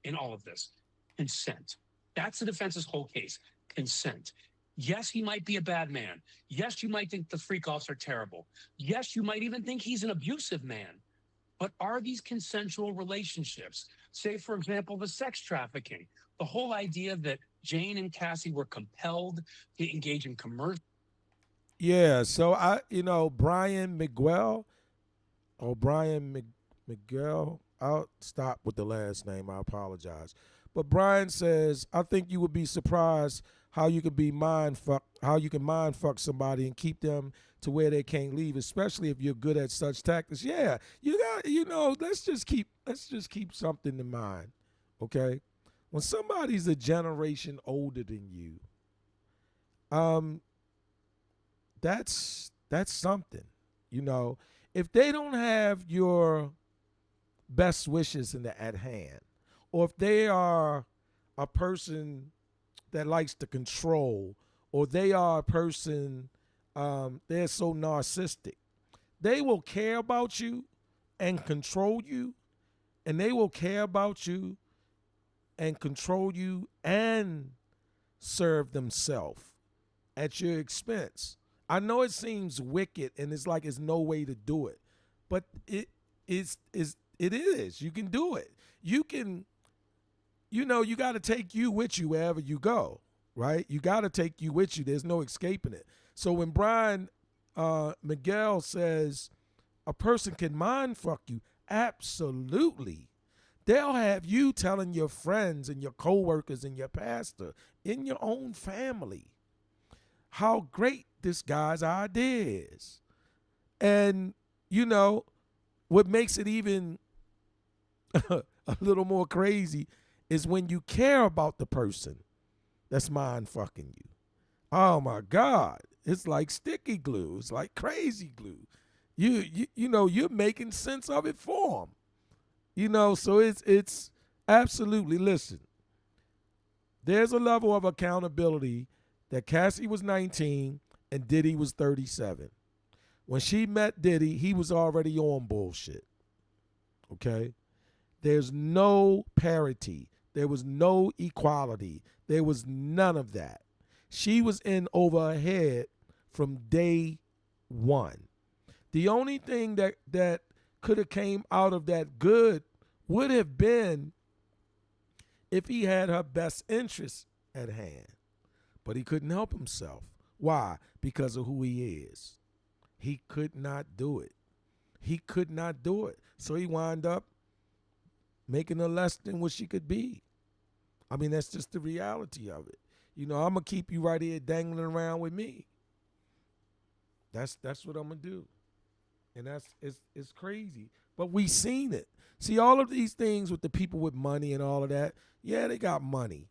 in all of this, consent. That's the defense's whole case, consent. Yes, he might be a bad man. Yes, you might think the freakoffs are terrible. Yes, you might even think he's an abusive man. But are these consensual relationships? Say, for example, the sex trafficking, the whole idea that Jane and Cassie were compelled to engage in commercial. Yeah, so Brian Miguel or Miguel, I'll stop with the last name. I apologize. But Brian says, I think you would be surprised how you could how you can mind fuck somebody and keep them to where they can't leave, especially if you're good at such tactics. Yeah, let's just keep something in mind. Okay? When somebody's a generation older than you, that's something. If they don't have your best wishes at hand, or if they are a person that likes to control, or they are a person, they're so narcissistic, they will care about you and control you, and they will care about you and control you and serve themselves at your expense. I know it seems wicked and it's like it's no way to do it, but it is. You can do it. You can, you got to take you with you wherever you go, right? You got to take you with you. There's no escaping it. So when Brian Miguel says a person can mind fuck you, absolutely. They'll have you telling your friends and your coworkers and your pastor in your own family how great this guy's idea is. And, what makes it even a little more crazy is when you care about the person that's mind fucking you. Oh my God. It's like sticky glue. It's like crazy glue. You're making sense of it for them. So it's absolutely, listen, there's a level of accountability that Cassie was 19 and Diddy was 37. When she met Diddy, he was already on bullshit. Okay? There's no parity. There was no equality. There was none of that. She was in over her head from day one. The only thing that could have came out of that good would have been if he had her best interests at hand. But he couldn't help himself. Why? Because of who he is. He could not do it. He could not do it. So he wound up making her less than what she could be. I mean, that's just the reality of it. I'm going to keep you right here dangling around with me. That's what I'm going to do. And it's crazy. But we seen it. See, all of these things with the people with money and all of that, yeah, they got money.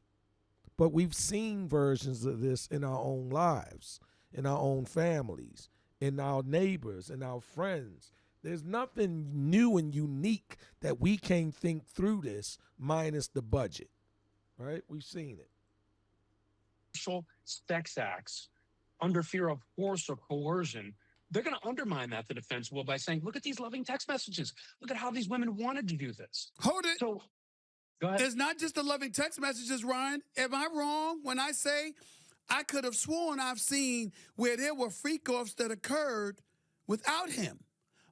But we've seen versions of this in our own lives, in our own families, in our neighbors, in our friends. There's nothing new and unique that we can't think through this minus the budget, right? We've seen it. Sex acts under fear of force or coercion, they're going to undermine that, the defense will, by saying, look at these loving text messages. Look at how these women wanted to do this. Hold it. So, go ahead. It's not just the loving text messages, Ryan. Am I wrong when I say I could have sworn I've seen where there were freakoffs that occurred without him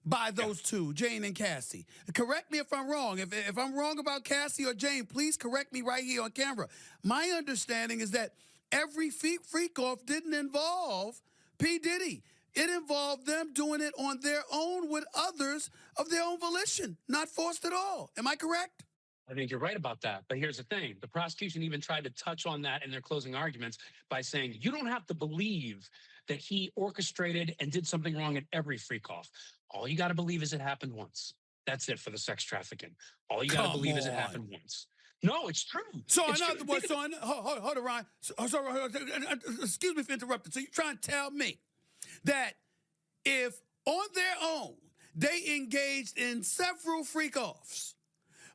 by those two, Jane and Cassie? Correct me if I'm wrong. If I'm wrong about Cassie or Jane, please correct me right here on camera. My understanding is that every freak-off didn't involve P. Diddy. It involved them doing it on their own with others of their own volition, not forced at all. Am I correct? I think you're right about that. But here's the thing. The prosecution even tried to touch on that in their closing arguments by saying, you don't have to believe that he orchestrated and did something wrong at every freak-off. All you got to believe is it happened once. That's it for the sex trafficking. All you got to believe is it happened once. No, it's true. So in other words, hold on, Ryan. Excuse me for interrupting. So you're trying to tell me that if on their own they engaged in several freak-offs,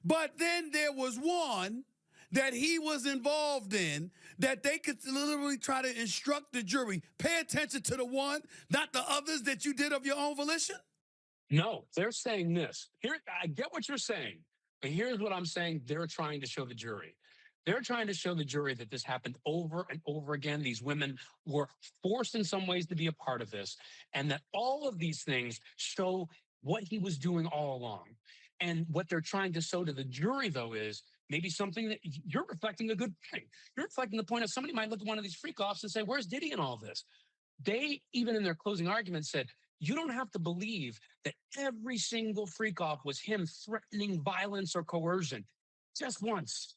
but then there was one that he was involved in that they could literally try to instruct the jury, pay attention to the one, not the others that you did of your own volition? No, they're saying this. Here, I get what you're saying, but here's what I'm saying they're trying to show the jury. They're trying to show the jury that this happened over and over again. These women were forced in some ways to be a part of this, and that all of these things show what he was doing all along. And what they're trying to show to the jury, though, is maybe something that you're reflecting a good point. You're reflecting the point of somebody might look at one of these freak-offs and say, where's Diddy in all this? They, even in their closing argument, said, you don't have to believe that every single freak-off was him threatening violence or coercion. Just once,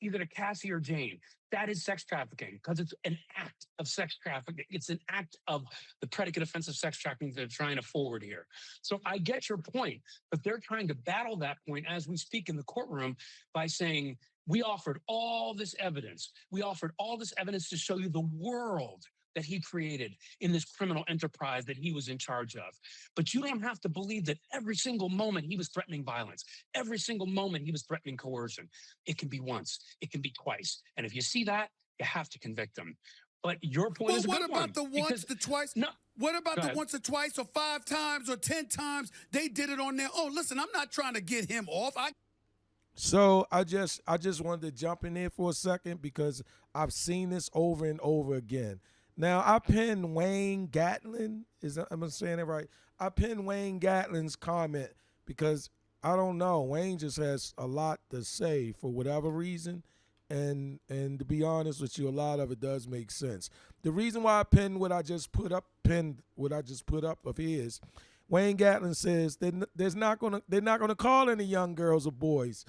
either to Cassie or Jane. That is sex trafficking because it's an act of sex trafficking. It's an act of the predicate offense of sex trafficking they're trying to forward here. So I get your point, but they're trying to battle that point as we speak in the courtroom by saying, we offered all this evidence. We offered all this evidence to show you the world that he created in this criminal enterprise that he was in charge of. But you don't have to believe that every single moment he was threatening violence, every single moment he was threatening coercion. It can be once, it can be twice. And if you see that, you have to convict him. But your point is a good one. What about the once, the twice? No. What about the once or twice or 5 times or 10 times they did it on their own? Listen, I'm not trying to get him off. So I just wanted to jump in there for a second because I've seen this over and over again. Now, I pinned Wayne Gatlin. Am I saying it right? I pinned Wayne Gatlin's comment because I don't know. Wayne just has a lot to say for whatever reason. And to be honest with you, a lot of it does make sense. The reason why I pinned what I just put up of his, Wayne Gatlin says they're not gonna call any young girls or boys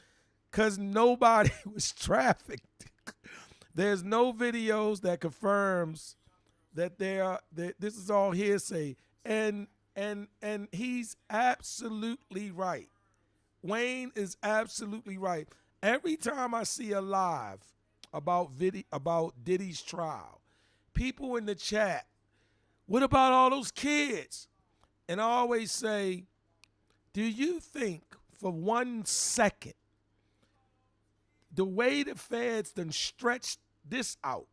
because nobody was trafficked. There's no videos that confirms that this is all hearsay, and he's absolutely right. Wayne is absolutely right. Every time I see a live about Diddy's trial, people in the chat, what about all those kids? And I always say, do you think for 1 second the way the feds done stretched this out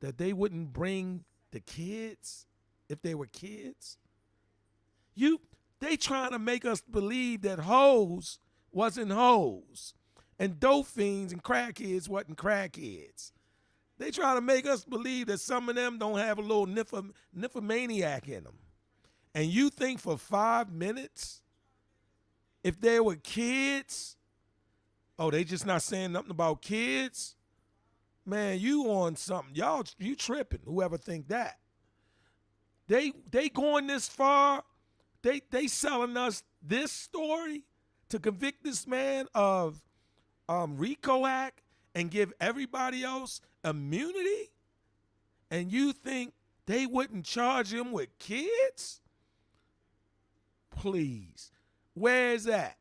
that they wouldn't bring the kids if they were kids? They trying to make us believe that hoes wasn't hoes and dope fiends and crackheads wasn't crackheads. They trying to make us believe that some of them don't have a little nymphomaniac in them. And you think for 5 minutes, if they were kids, oh, they just not saying nothing about kids? Man, you on something. Y'all, you tripping, whoever think that. They going this far. They selling us this story to convict this man of RICO Act and give everybody else immunity? And you think they wouldn't charge him with kids? Please. Where's that?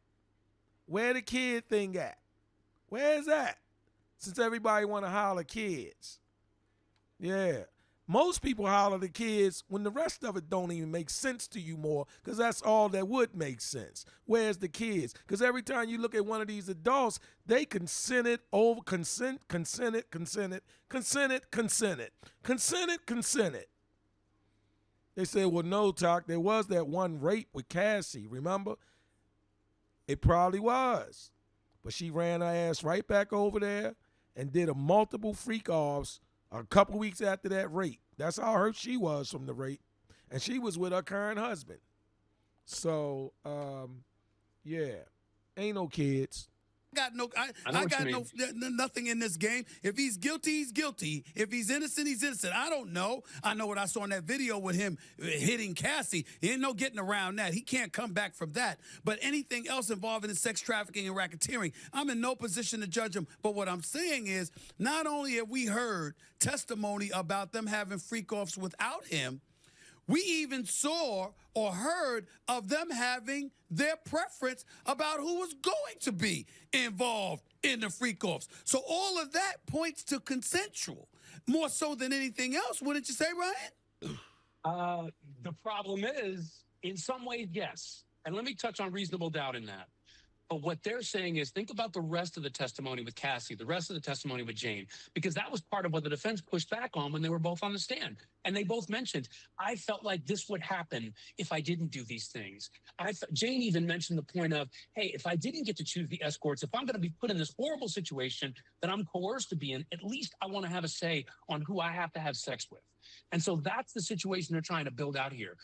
Where the kid thing at? Where's that? Since everybody want to holler kids. Yeah. Most people holler the kids when the rest of it don't even make sense to you more, because that's all that would make sense. Where's the kids? Because every time you look at one of these adults, they consented. They said, well, no, Talk, there was that one rape with Cassie, remember? It probably was. But she ran her ass right back over there and did a multiple freak-offs a couple weeks after that rape. That's how hurt she was from the rape. And she was with her current husband. So, yeah, ain't no kids. I got nothing in this game. If he's guilty, he's guilty. If he's innocent, he's innocent. I don't know. I know what I saw in that video with him hitting Cassie. There ain't no getting around that. He can't come back from that. But anything else involving in sex trafficking and racketeering, I'm in no position to judge him. But what I'm saying is, not only have we heard testimony about them having freak-offs without him, we even saw or heard of them having their preference about who was going to be involved in the freak-offs. So all of that points to consensual, more so than anything else, wouldn't you say, Ryan? The problem is, in some ways, yes. And let me touch on reasonable doubt in that. But what they're saying is, think about the rest of the testimony with Cassie, the rest of the testimony with Jane, because that was part of what the defense pushed back on when they were both on the stand. And they both mentioned, I felt like this would happen if I didn't do these things. Jane even mentioned the point of, hey, if I didn't get to choose the escorts, if I'm going to be put in this horrible situation that I'm coerced to be in, at least I want to have a say on who I have to have sex with. And so that's the situation they're trying to build out here.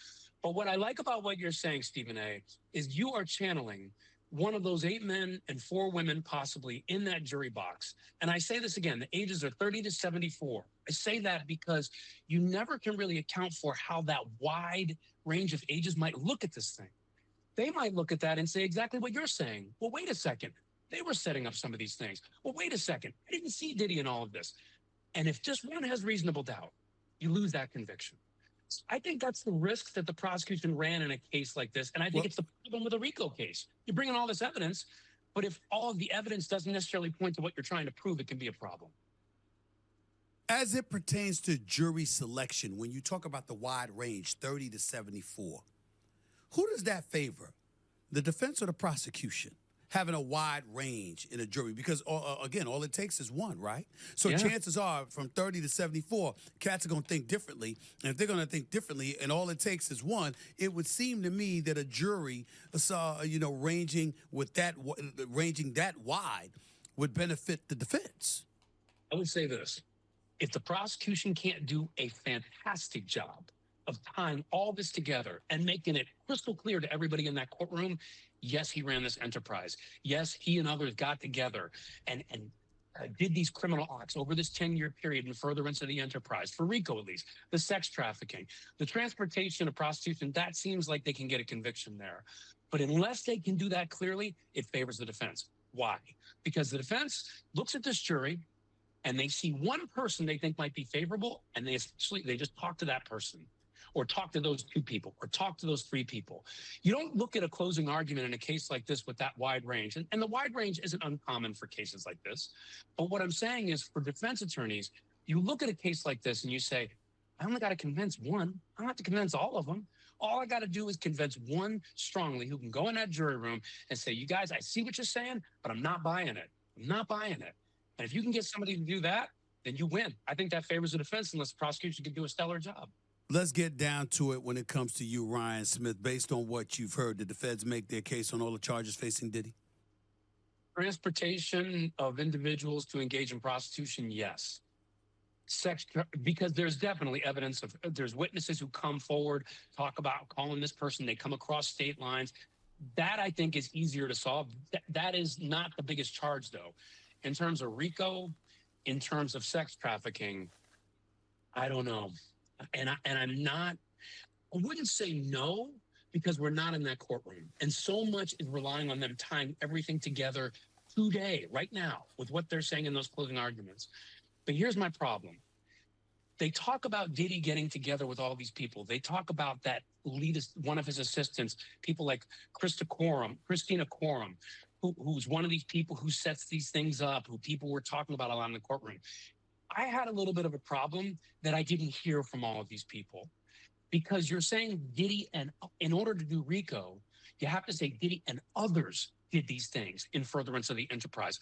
But what I like about what you're saying, Stephen A., is you are channeling one of those 8 men and 4 women possibly in that jury box. And I say this again, the ages are 30 to 74. I say that because you never can really account for how that wide range of ages might look at this thing. They might look at that and say exactly what you're saying. Well, wait a second. They were setting up some of these things. Well, wait a second. I didn't see Diddy in all of this. And if just one has reasonable doubt, you lose that conviction. I think that's the risk that the prosecution ran in a case like this. And I think it's the problem with a RICO case. You bring in all this evidence, but if all of the evidence doesn't necessarily point to what you're trying to prove, it can be a problem. As it pertains to jury selection, when you talk about the wide range, 30 to 74, who does that favor? The defense or the prosecution? Having a wide range in a jury, because again, all it takes is one, right? So chances are from 30 to 74, cats are going to think differently. And if they're going to think differently and all it takes is one, it would seem to me that a jury ranging that wide would benefit the defense. I would say this. If the prosecution can't do a fantastic job of tying all this together and making it crystal clear to everybody in that courtroom, yes, he ran this enterprise. Yes, he and others got together and did these criminal acts over this 10-year period in furtherance of the enterprise, for RICO at least, the sex trafficking, the transportation of prostitution, that seems like they can get a conviction there. But unless they can do that clearly, it favors the defense. Why? Because the defense looks at this jury and they see one person they think might be favorable, and they just talk to that person, or talk to those 2 people, or talk to those 3 people. You don't look at a closing argument in a case like this with that wide range. And the wide range isn't uncommon for cases like this. But what I'm saying is, for defense attorneys, you look at a case like this and you say, I only got to convince one. I don't have to convince all of them. All I got to do is convince one strongly who can go in that jury room and say, you guys, I see what you're saying, but I'm not buying it. I'm not buying it. And if you can get somebody to do that, then you win. I think that favors the defense unless the prosecution can do a stellar job. Let's get down to it when it comes to you, Ryan Smith. Based on what you've heard, did the feds make their case on all the charges facing Diddy? Transportation of individuals to engage in prostitution, yes. Because there's definitely evidence of, there's witnesses who come forward, talk about calling this person, they come across state lines. That, I think, is easier to solve. That is not the biggest charge, though. In terms of RICO, in terms of sex trafficking, I don't know. And I wouldn't say no, because we're not in that courtroom. And so much is relying on them tying everything together today, right now, with what they're saying in those closing arguments. But here's my problem. They talk about Diddy getting together with all these people. They talk about that one of his assistants, people like Christina Quorum, who's one of these people who sets these things up, who people were talking about a lot in the courtroom. I had a little bit of a problem that I didn't hear from all of these people, because you're saying Diddy, and in order to do RICO, you have to say Diddy and others did these things in furtherance of the enterprise.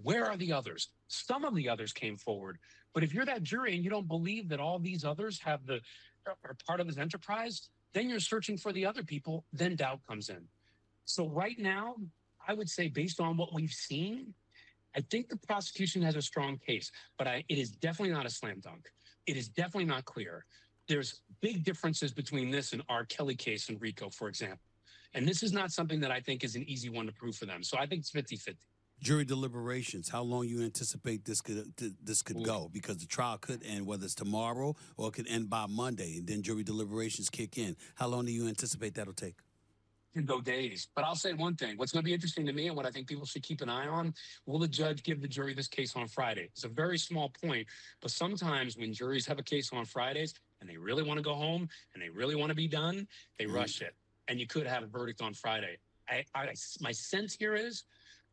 Where are the others? Some of the others came forward, but if you're that jury and you don't believe that all these others are part of this enterprise, then you're searching for the other people, then doubt comes in. So right now, I would say, based on what we've seen, I think the prosecution has a strong case, but it is definitely not a slam dunk. It is definitely not clear. There's big differences between this and R. Kelly case and RICO, for example. And this is not something that I think is an easy one to prove for them. So I think it's 50-50. Jury deliberations, how long you anticipate this could go? Because the trial could end, whether it's tomorrow or it could end by Monday, and then jury deliberations kick in. How long do you anticipate that'll take? Can go days. But I'll say one thing. What's going to be interesting to me, and what I think people should keep an eye on, will the judge give the jury this case on Friday? It's a very small point, but sometimes when juries have a case on Fridays and they really want to go home and they really want to be done, they rush it. And you could have a verdict on Friday. My sense here is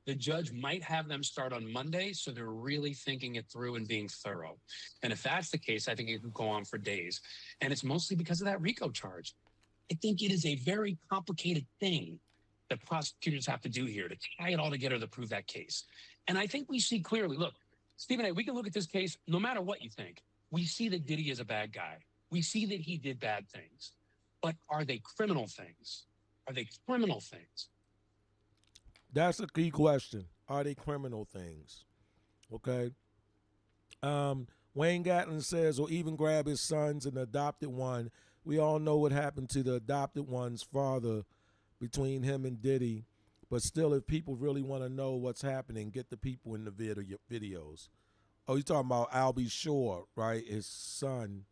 the judge might have them start on Monday, so they're really thinking it through and being thorough. And if that's the case, I think it could go on for days. And it's mostly because of that RICO charge. I think it is a very complicated thing that prosecutors have to do here to tie it all together to prove that case. And I think we see clearly, look, Stephen A., we can look at this case, no matter what you think. We see that Diddy is a bad guy. We see that he did bad things. But are they criminal things? Are they criminal things? That's a key question. Are they criminal things? Okay. Wayne Gatlin says, or even grab his sons and adopted one We all know what happened to the adopted one's father between him and Diddy. But still, if people really want to know what's happening, get the people in the videos. Oh, you're talking about Albie Shore, right? His son.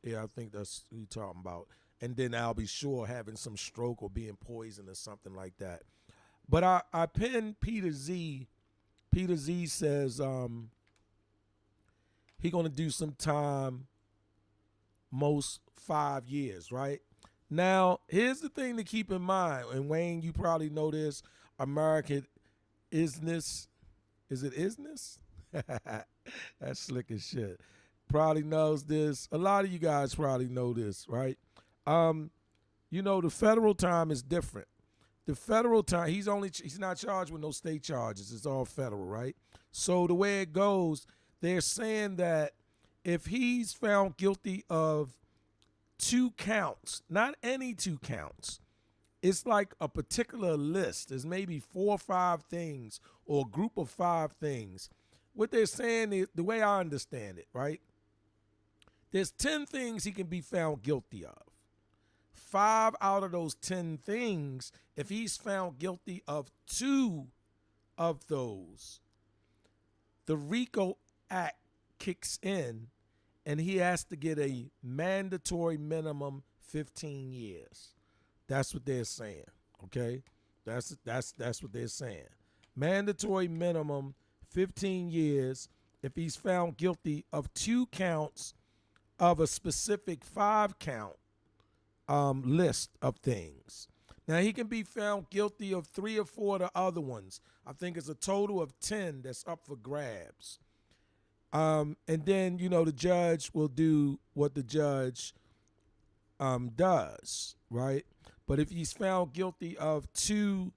Yeah, I think that's who you're talking about. And then Albie Shore having some stroke or being poisoned or something like that. But I pinned Peter Z. Peter Z says he going to do some time, most 5 years, right? Now, here's the thing to keep in mind, and Wayne, you probably know this, American isness. Is it isness? That's slick as shit. Probably knows this. A lot of you guys probably know this, right? You know, the federal time is different. The federal time, he's not charged with no state charges. It's all federal, right? So the way it goes, they're saying that if he's found guilty of 2 counts, not any 2 counts, it's like a particular list. There's maybe 4 or 5 things or a group of 5 things. What they're saying is, the way I understand it, right? There's 10 things he can be found guilty of. 5 out of those 10 things, if he's found guilty of 2 of those, the RICO Act kicks in and he has to get a mandatory minimum 15 years. That's what they're saying, okay? That's what they're saying. Mandatory minimum 15 years if he's found guilty of 2 counts of a specific 5-count list of things. Now, he can be found guilty of 3 or 4 of the other ones. I think it's a total of 10 that's up for grabs. And then, you know, the judge will do what the judge does, right? But if he's found guilty of 2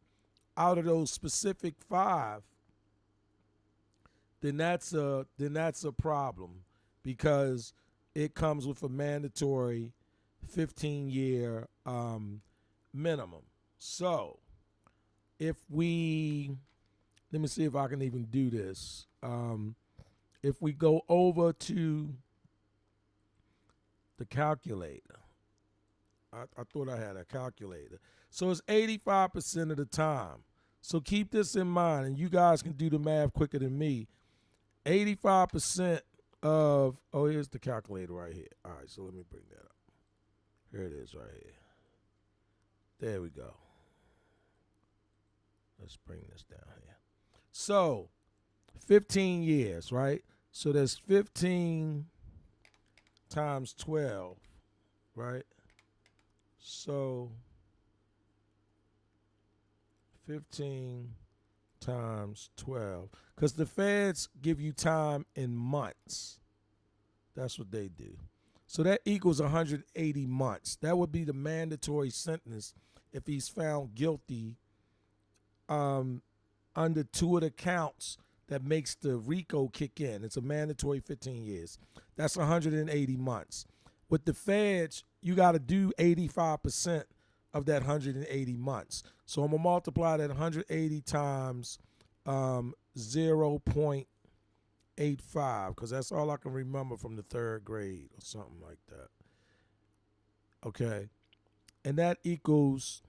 out of those specific 5, then that's a problem, because it comes with a mandatory 15-year minimum. So if let me see if I can even do this. If we go over to the calculator, I thought I had a calculator. So it's 85% of the time. So keep this in mind, and you guys can do the math quicker than me. 85% of, oh, here's the calculator right here. All right, so let me bring that up. Here it is right here. There we go. Let's bring this down here. So 15 years, right? So there's 15 times 12, right? So 15 times 12. Because the feds give you time in months. That's what they do. So that equals 180 months. That would be the mandatory sentence if he's found guilty under 2 of the counts that makes the RICO kick in. It's a mandatory 15 years. That's 180 months. With the feds, you got to do 85% of that 180 months. So I'm going to multiply that 180 times 0.85, because that's all I can remember from the 3rd grade or something like that. Okay. And that equals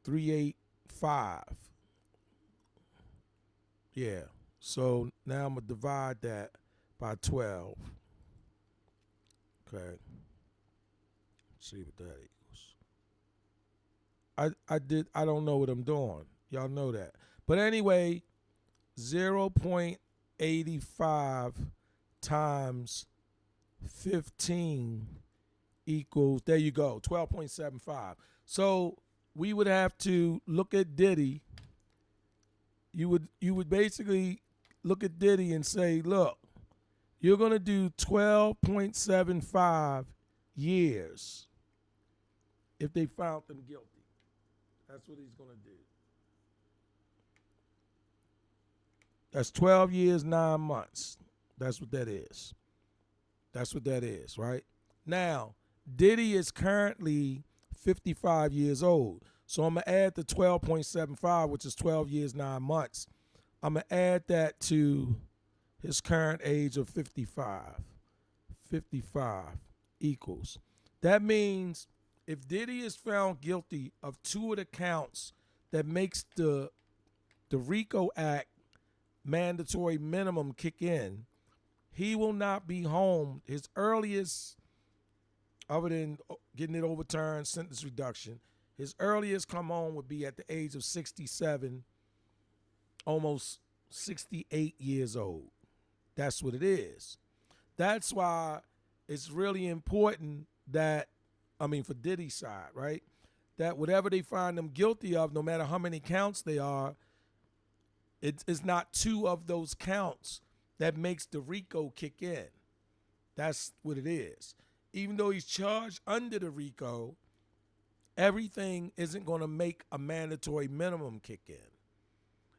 385. Yeah. So now I'm going to divide that by 12. Okay. Let's see what that equals. I don't know what I'm doing. Y'all know that. But anyway, 0.85 times 15 equals, there you go, 12.75. So we would have to look at Diddy. You would basically look at Diddy and say, look, you're going to do 12.75 years if they found them guilty. That's what he's going to do. That's 12 years, 9 months. That's what that is. That's what that is, right? Now, Diddy is currently 55 years old. So I'm going to add the 12.75, which is 12 years, 9 months. I'm going to add that to his current age of 55. 55. equals. That means if Diddy is found guilty of 2 of the counts that makes the RICO Act mandatory minimum kick in, he will not be home. His earliest, other than getting it overturned, sentence reduction, his earliest come home would be at the age of 67, almost 68 years old. That's what it is. That's why it's really important that, for Diddy's side, right, that whatever they find them guilty of, no matter how many counts they are, it's not 2 of those counts that makes the RICO kick in. That's what it is. Even though he's charged under the RICO, everything isn't going to make a mandatory minimum kick in.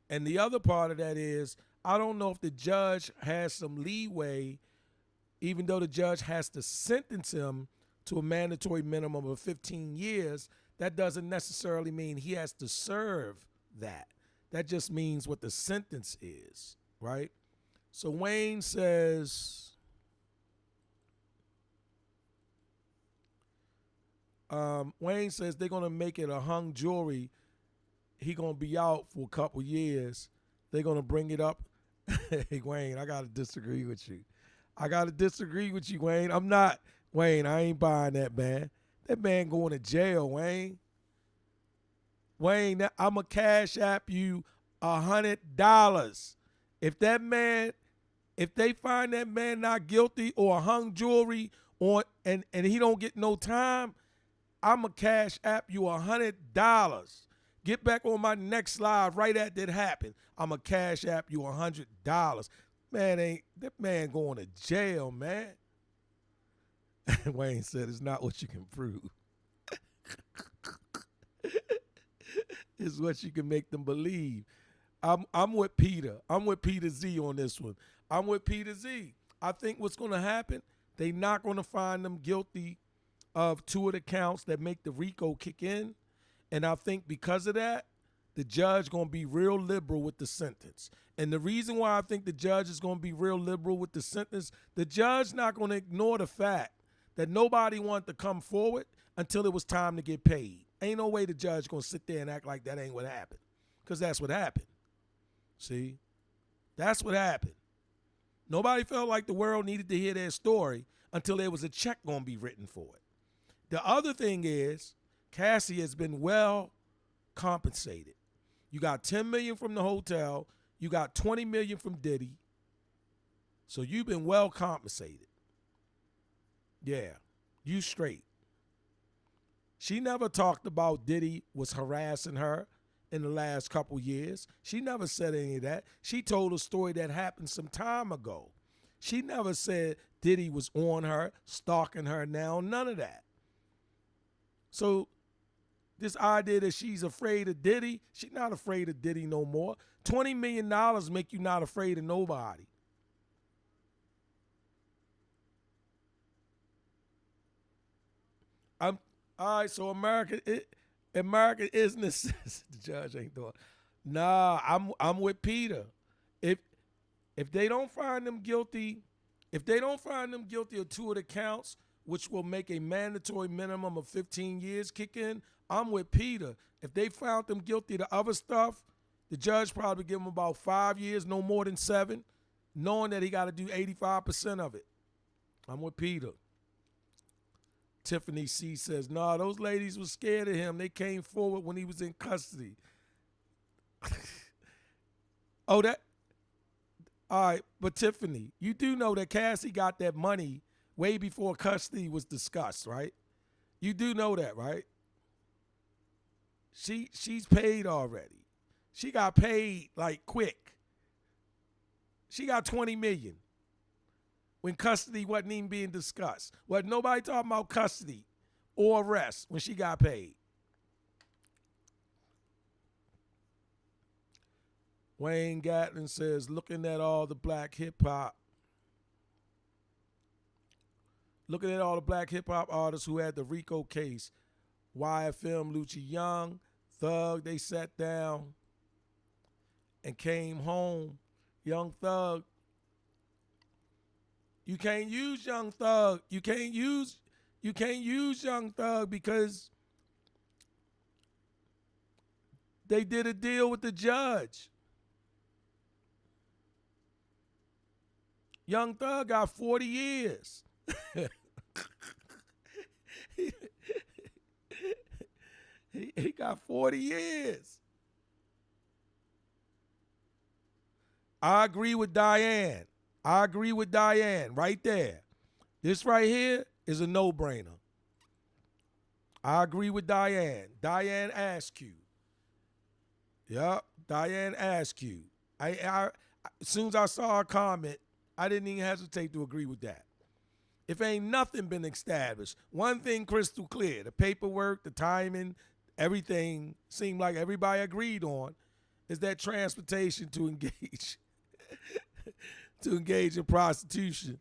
And the other part of that is, I don't know if the judge has some leeway, even though the judge has to sentence him to a mandatory minimum of 15 years, that doesn't necessarily mean he has to serve that. That just means what the sentence is, right? So Wayne says, they're going to make it a hung jury. He going to be out for a couple years. They're going to bring it up. Hey, Wayne, I got to disagree with you. Wayne. I'm not, Wayne, I ain't buying that, man. That man going to jail, Wayne. Wayne, I'm going to cash app you $100. If they find that man not guilty or a hung jury and he don't get no time, I'm going to cash app you $100. Get back on my next live right after that happened. I'm going to cash app you $100. Man, that man going to jail, man. Wayne said it's not what you can prove. It's what you can make them believe. I'm with Peter. I'm with Peter Z on this one. I'm with Peter Z. I think what's going to happen, they not going to find them guilty of 2 of the counts that make the RICO kick in. And I think because of that, the judge going to be real liberal with the sentence. And the reason why I think the judge is going to be real liberal with the sentence, the judge not going to ignore the fact that nobody wanted to come forward until it was time to get paid. Ain't no way the judge going to sit there and act like that ain't what happened, because that's what happened. See? That's what happened. Nobody felt like the world needed to hear their story until there was a check going to be written for it. The other thing is, Cassie has been well compensated. You got $10 million from the hotel. You got $20 million from Diddy. So you've been well compensated. Yeah, you straight. She never talked about Diddy was harassing her in the last couple years. She never said any of that. She told a story that happened some time ago. She never said Diddy was on her, stalking her now, none of that. So this idea that she's afraid of Diddy, she's not afraid of Diddy no more. $20 million make you not afraid of nobody. All right, so America is necessity. The judge ain't doing. Nah, I'm with Peter. If they don't find them guilty, of 2 of the counts, which will make a mandatory minimum of 15 years kick in, I'm with Peter. If they found them guilty of the other stuff, the judge probably give them about 5 years, no more than 7, knowing that he got to do 85% of it. I'm with Peter. Tiffany C says, nah, those ladies were scared of him. They came forward when he was in custody. All right, but Tiffany, you do know that Cassie got that money way before custody was discussed, right? You do know that, right? She's paid already. She got paid like quick. She got $20 million when custody wasn't even being discussed. Wasn't nobody talking about custody or arrest when she got paid. Wayne Gatlin says, looking at all the black hip-hop artists who had the RICO case, YFM, Lucci Young, Thug, they sat down and came home. Young Thug, you can't use Young Thug. You can't use You can't use Young Thug because they did a deal with the judge. Young Thug got 40 years. he got 40 years. I agree with Diane. Right there. This right here is a no-brainer. I agree with Diane. Diane Askew. Yep, Diane Askew. As soon as I saw her comment, I didn't even hesitate to agree with that. If ain't nothing been established, one thing crystal clear, the paperwork, the timing, everything seemed like everybody agreed on is that transportation to engage in prostitution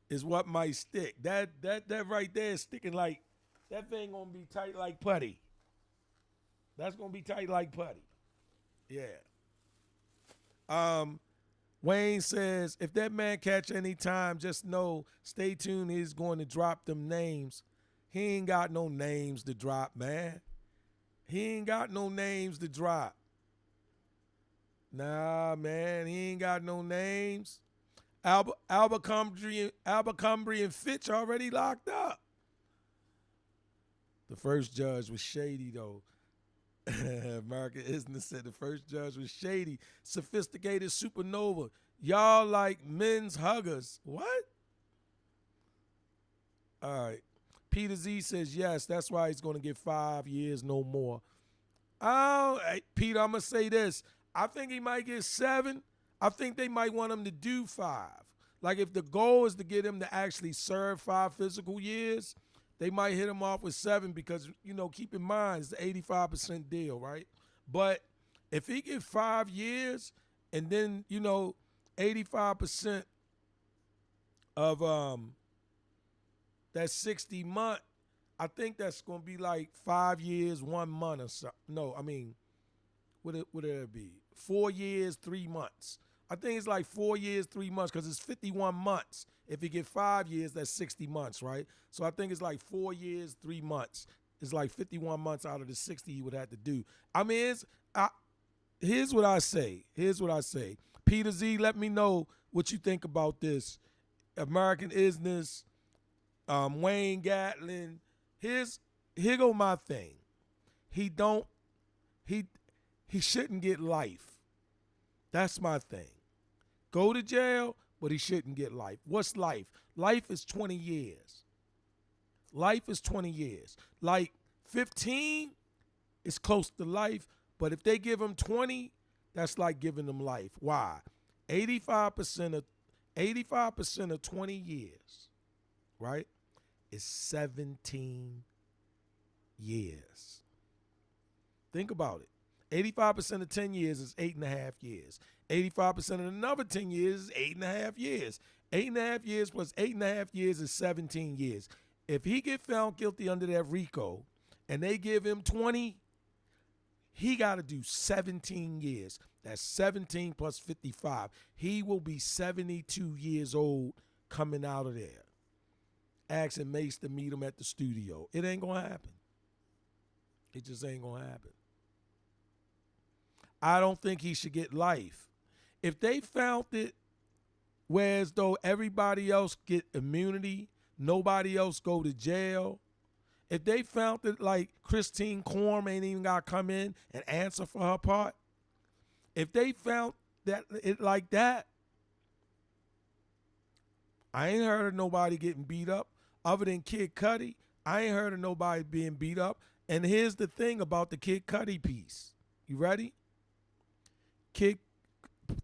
is what might stick. That right there is sticking like, that thing gonna be tight like putty. That's gonna be tight like putty. Yeah. Wayne says, if that man catch any time, just know, stay tuned, he's going to drop them names. He ain't got no names to drop, man. He ain't got no names to drop. Nah, man, he ain't got no names. Abercrombie and Fitch already locked up. The first judge was shady, though. American Isn't said the first judge was shady. Sophisticated supernova. Y'all like men's huggers. What? All right. Peter Z says yes. That's why he's going to get 5 years, no more. Hey, Peter, I'm going to say this. I think he might get 7. I think they might want him to do 5. Like if the goal is to get him to actually serve 5 physical years, they might hit him off with 7 because, keep in mind, it's the 85% deal, right? But if he get 5 years and then, 85% of that 60 month, I think that's going to be like 5 years, 1 month or something. No, I mean, what would it be? 4 years, 3 months. I think it's like 4 years, 3 months because it's 51 months. If you get 5 years, that's 60 months, right? So I think it's like 4 years, 3 months. It's like 51 months out of the 60 he would have to do. I mean, here's what I say. Peter Z, let me know what you think about this. American Isness, Wayne Gatlin. Here go my thing. He shouldn't get life. That's my thing. Go to jail, but he shouldn't get life. What's life? Life is 20 years. Life is 20 years. Like 15 is close to life, but if they give him 20, that's like giving them life. Why? 85% of 20 years, right, is 17 years. Think about it. 85% of 10 years is 8.5 years. 85% of another 10 years is 8.5 years. 8.5 years plus 8.5 years is 17 years. If he get found guilty under that RICO and they give him 20, he got to do 17 years. That's 17 plus 55. He will be 72 years old coming out of there. Asking Mace to meet him at the studio. It ain't going to happen. It just ain't going to happen. I don't think he should get life. If they found it whereas though everybody else get immunity, nobody else go to jail, if they found it like Christine Korm ain't even got to come in and answer for her part, if they found that it like that, I ain't heard of nobody getting beat up other than Kid Cudi. I ain't heard of nobody being beat up. And here's the thing about the Kid Cudi piece. You ready?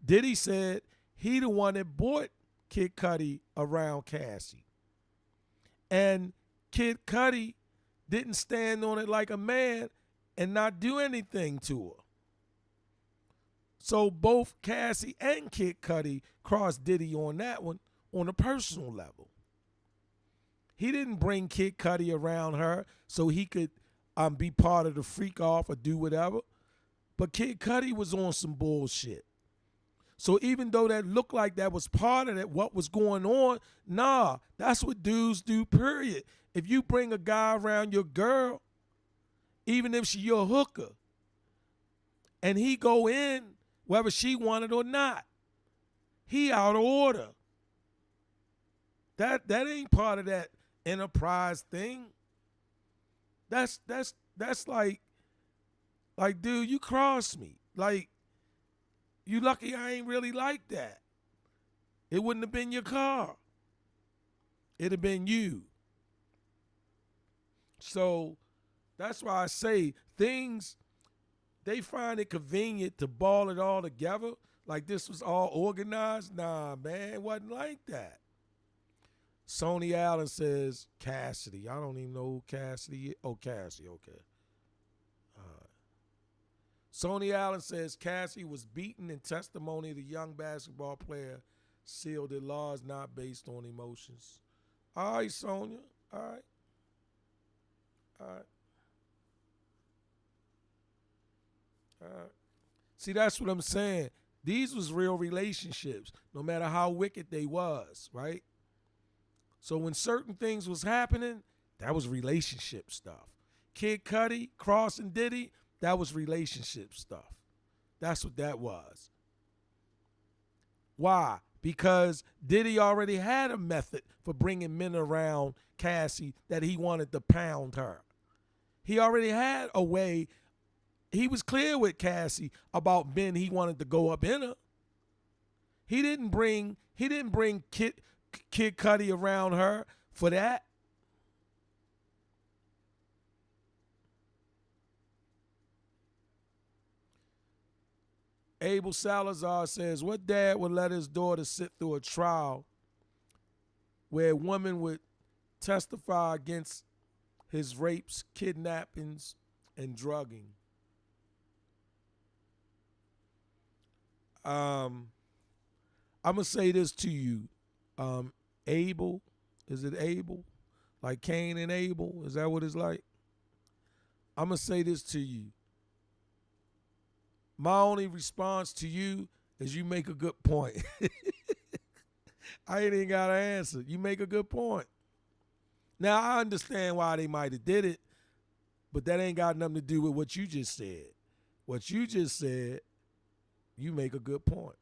Diddy said he the one that brought Kid Cudi around Cassie. And Kid Cudi didn't stand on it like a man and not do anything to her. So both Cassie and Kid Cudi crossed Diddy on that one on a personal level. He didn't bring Kid Cudi around her so he could be part of the freak off or do whatever. But Kid Cudi was on some bullshit. So even though that looked like that was part of it, what was going on, nah, that's what dudes do, period. If you bring a guy around your girl, even if she your hooker, and he go in, whether she wanted or not, he out of order. That ain't part of that enterprise thing. That's like, dude, you crossed me. Like, you lucky I ain't really like that. It wouldn't have been your car. It'd have been you. So that's why I say things, they find it convenient to ball it all together. Like this was all organized. Nah, man, it wasn't like that. Sony Allen says Cassidy. I don't even know who Cassidy is. Oh, Cassie, okay. Sony Allen says Cassie was beaten in testimony the young basketball player sealed that law is not based on emotions. All right, Sonia. All right. All right. All right. See, that's what I'm saying. These was real relationships, no matter how wicked they was, right? So when certain things was happening, that was relationship stuff. Kid Cudi, Cross and Diddy, that was relationship stuff. That's what that was. Why? Because Diddy already had a method for bringing men around Cassie that he wanted to pound her. He already had a way. He was clear with Cassie about men he wanted to go up in her. He didn't bring Kid Cudi around her for that. Abel Salazar says, what dad would let his daughter sit through a trial where a woman would testify against his rapes, kidnappings, and drugging? I'm going to say this to you. Abel, is it Abel? Like Cain and Abel? Is that what it's like? I'm going to say this to you. My only response to you is you make a good point. I ain't even got to answer. You make a good point. Now, I understand why they might have did it, but that ain't got nothing to do with what you just said. What you just said, you make a good point.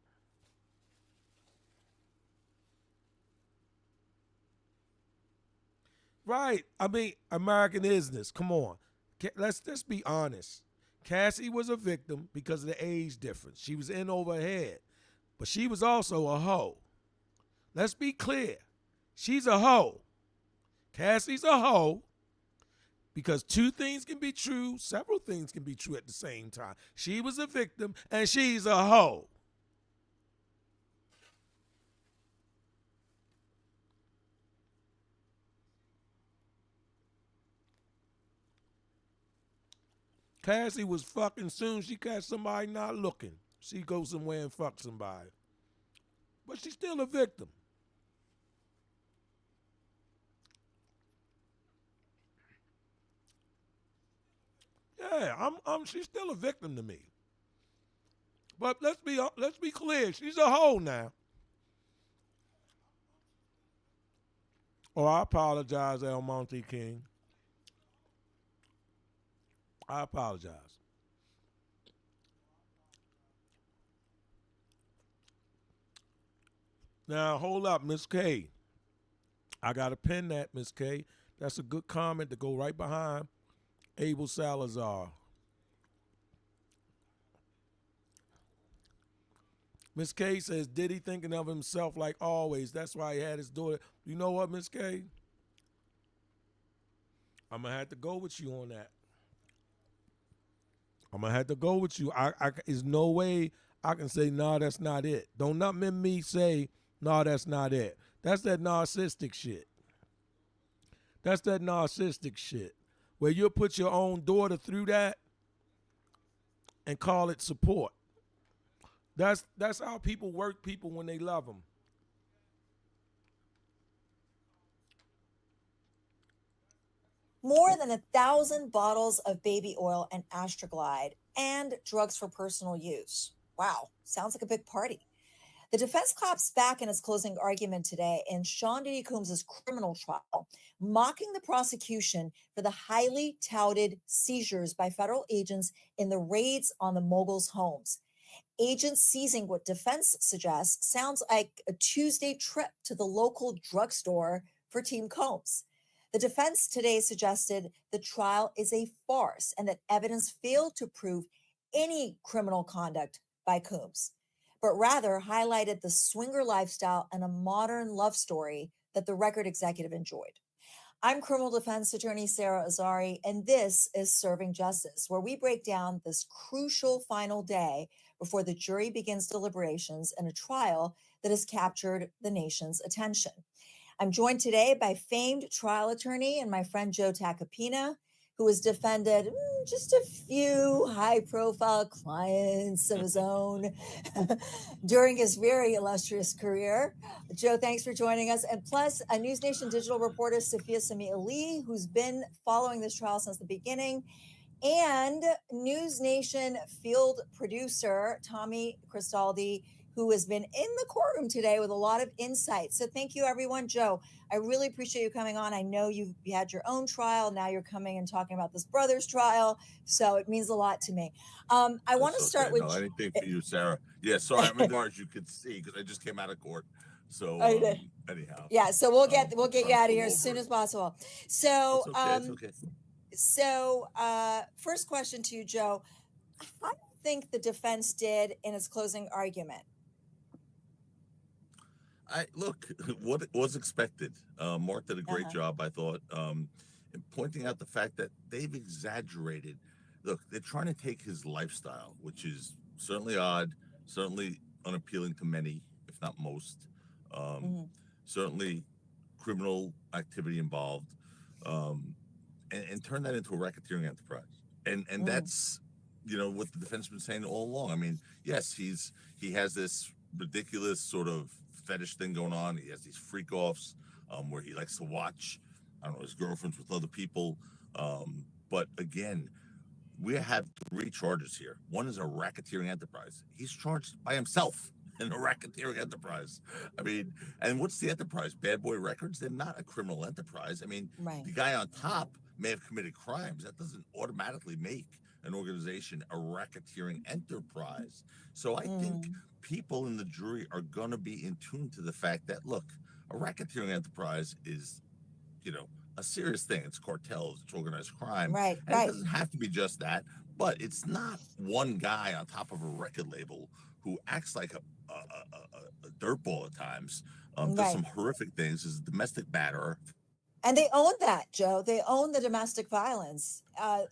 Right. I mean, American business. Come on. Let's just be honest. Cassie was a victim because of the age difference. She was in over her head, but she was also a hoe. Let's be clear. She's a hoe. Cassie's a hoe because two things can be true, several things can be true at the same time. She was a victim and she's a hoe. Cassie was fucking soon. She catch somebody not looking. She goes somewhere and fuck somebody. But she's still a victim. Yeah, she's still a victim to me. But let's be clear. She's a hoe now. Oh, I apologize, El Monte King. I apologize. Now, hold up, Miss K. I got to pin that, Miss K. That's a good comment to go right behind Abel Salazar. Miss K says, Diddy thinking of himself like always. That's why he had his daughter. You know what, Miss K? I'm going to have to go with you on that. I'm going to have to go with you. There's no way I can say, no, that's not it. Don't nothing me say, no, that's not it. That's that narcissistic shit. That's that narcissistic shit. Where you'll put your own daughter through that and call it support. That's how people work people when they love them. More than 1,000 bottles of baby oil and Astroglide and drugs for personal use. Wow, sounds like a big party. The defense claps back in its closing argument today in Sean Diddy Combs' criminal trial, mocking the prosecution for the highly touted seizures by federal agents in the raids on the mogul's homes. Agents seizing what defense suggests sounds like a Tuesday trip to the local drugstore for Team Combs. The defense today suggested the trial is a farce and that evidence failed to prove any criminal conduct by Combs, but rather highlighted the swinger lifestyle and a modern love story that the record executive enjoyed. I'm criminal defense attorney Sarah Azari, and this is Serving Justice, where we break down this crucial final day before the jury begins deliberations in a trial that has captured the nation's attention. I'm joined today by famed trial attorney and my friend Joe Tacopina, who has defended just a few high-profile clients of his own during his very illustrious career. Joe, thanks for joining us. And plus, a News Nation digital reporter, Sophia Sami Ali, who's been following this trial since the beginning, and News Nation field producer, Tommy Cristaldi, who has been in the courtroom today with a lot of insight. So thank you, everyone. Joe, I really appreciate you coming on. I know you had your own trial. Now you're coming and talking about this brother's trial. So it means a lot to me. I want to start with... No, anything for you, Sarah. Yeah, sorry, I'm in Mars, you could see, because I just came out of court. So anyhow. Yeah, so we'll get you out of here as soon as possible. So, it's okay. So first question to you, Joe. How do you think the defense did in its closing argument? Look, what was expected. Mark did a great job, I thought, in pointing out the fact that they've exaggerated. Look, they're trying to take his lifestyle, which is certainly odd, certainly unappealing to many, if not most, certainly criminal activity involved, and turn that into a racketeering enterprise. And that's, what the defense has been saying all along. I mean, yes, he has this ridiculous sort of fetish thing going on. He has these freakoffs where he likes to watch, his girlfriends with other people. But again, we have 3 charges here. One is a racketeering enterprise. He's charged by himself in a racketeering enterprise. I mean, and what's the enterprise? Bad Boy Records? They're not a criminal enterprise. I mean, the guy on top may have committed crimes. That doesn't automatically make an organization a racketeering enterprise. So I think people in the jury are going to be in tune to the fact that, look, a racketeering enterprise is, a serious thing. It's cartels, it's organized crime. It doesn't have to be just that, but it's not one guy on top of a record label who acts like a dirtball at times, does some horrific things, is a domestic batterer. And they own that, Joe. They own the domestic violence.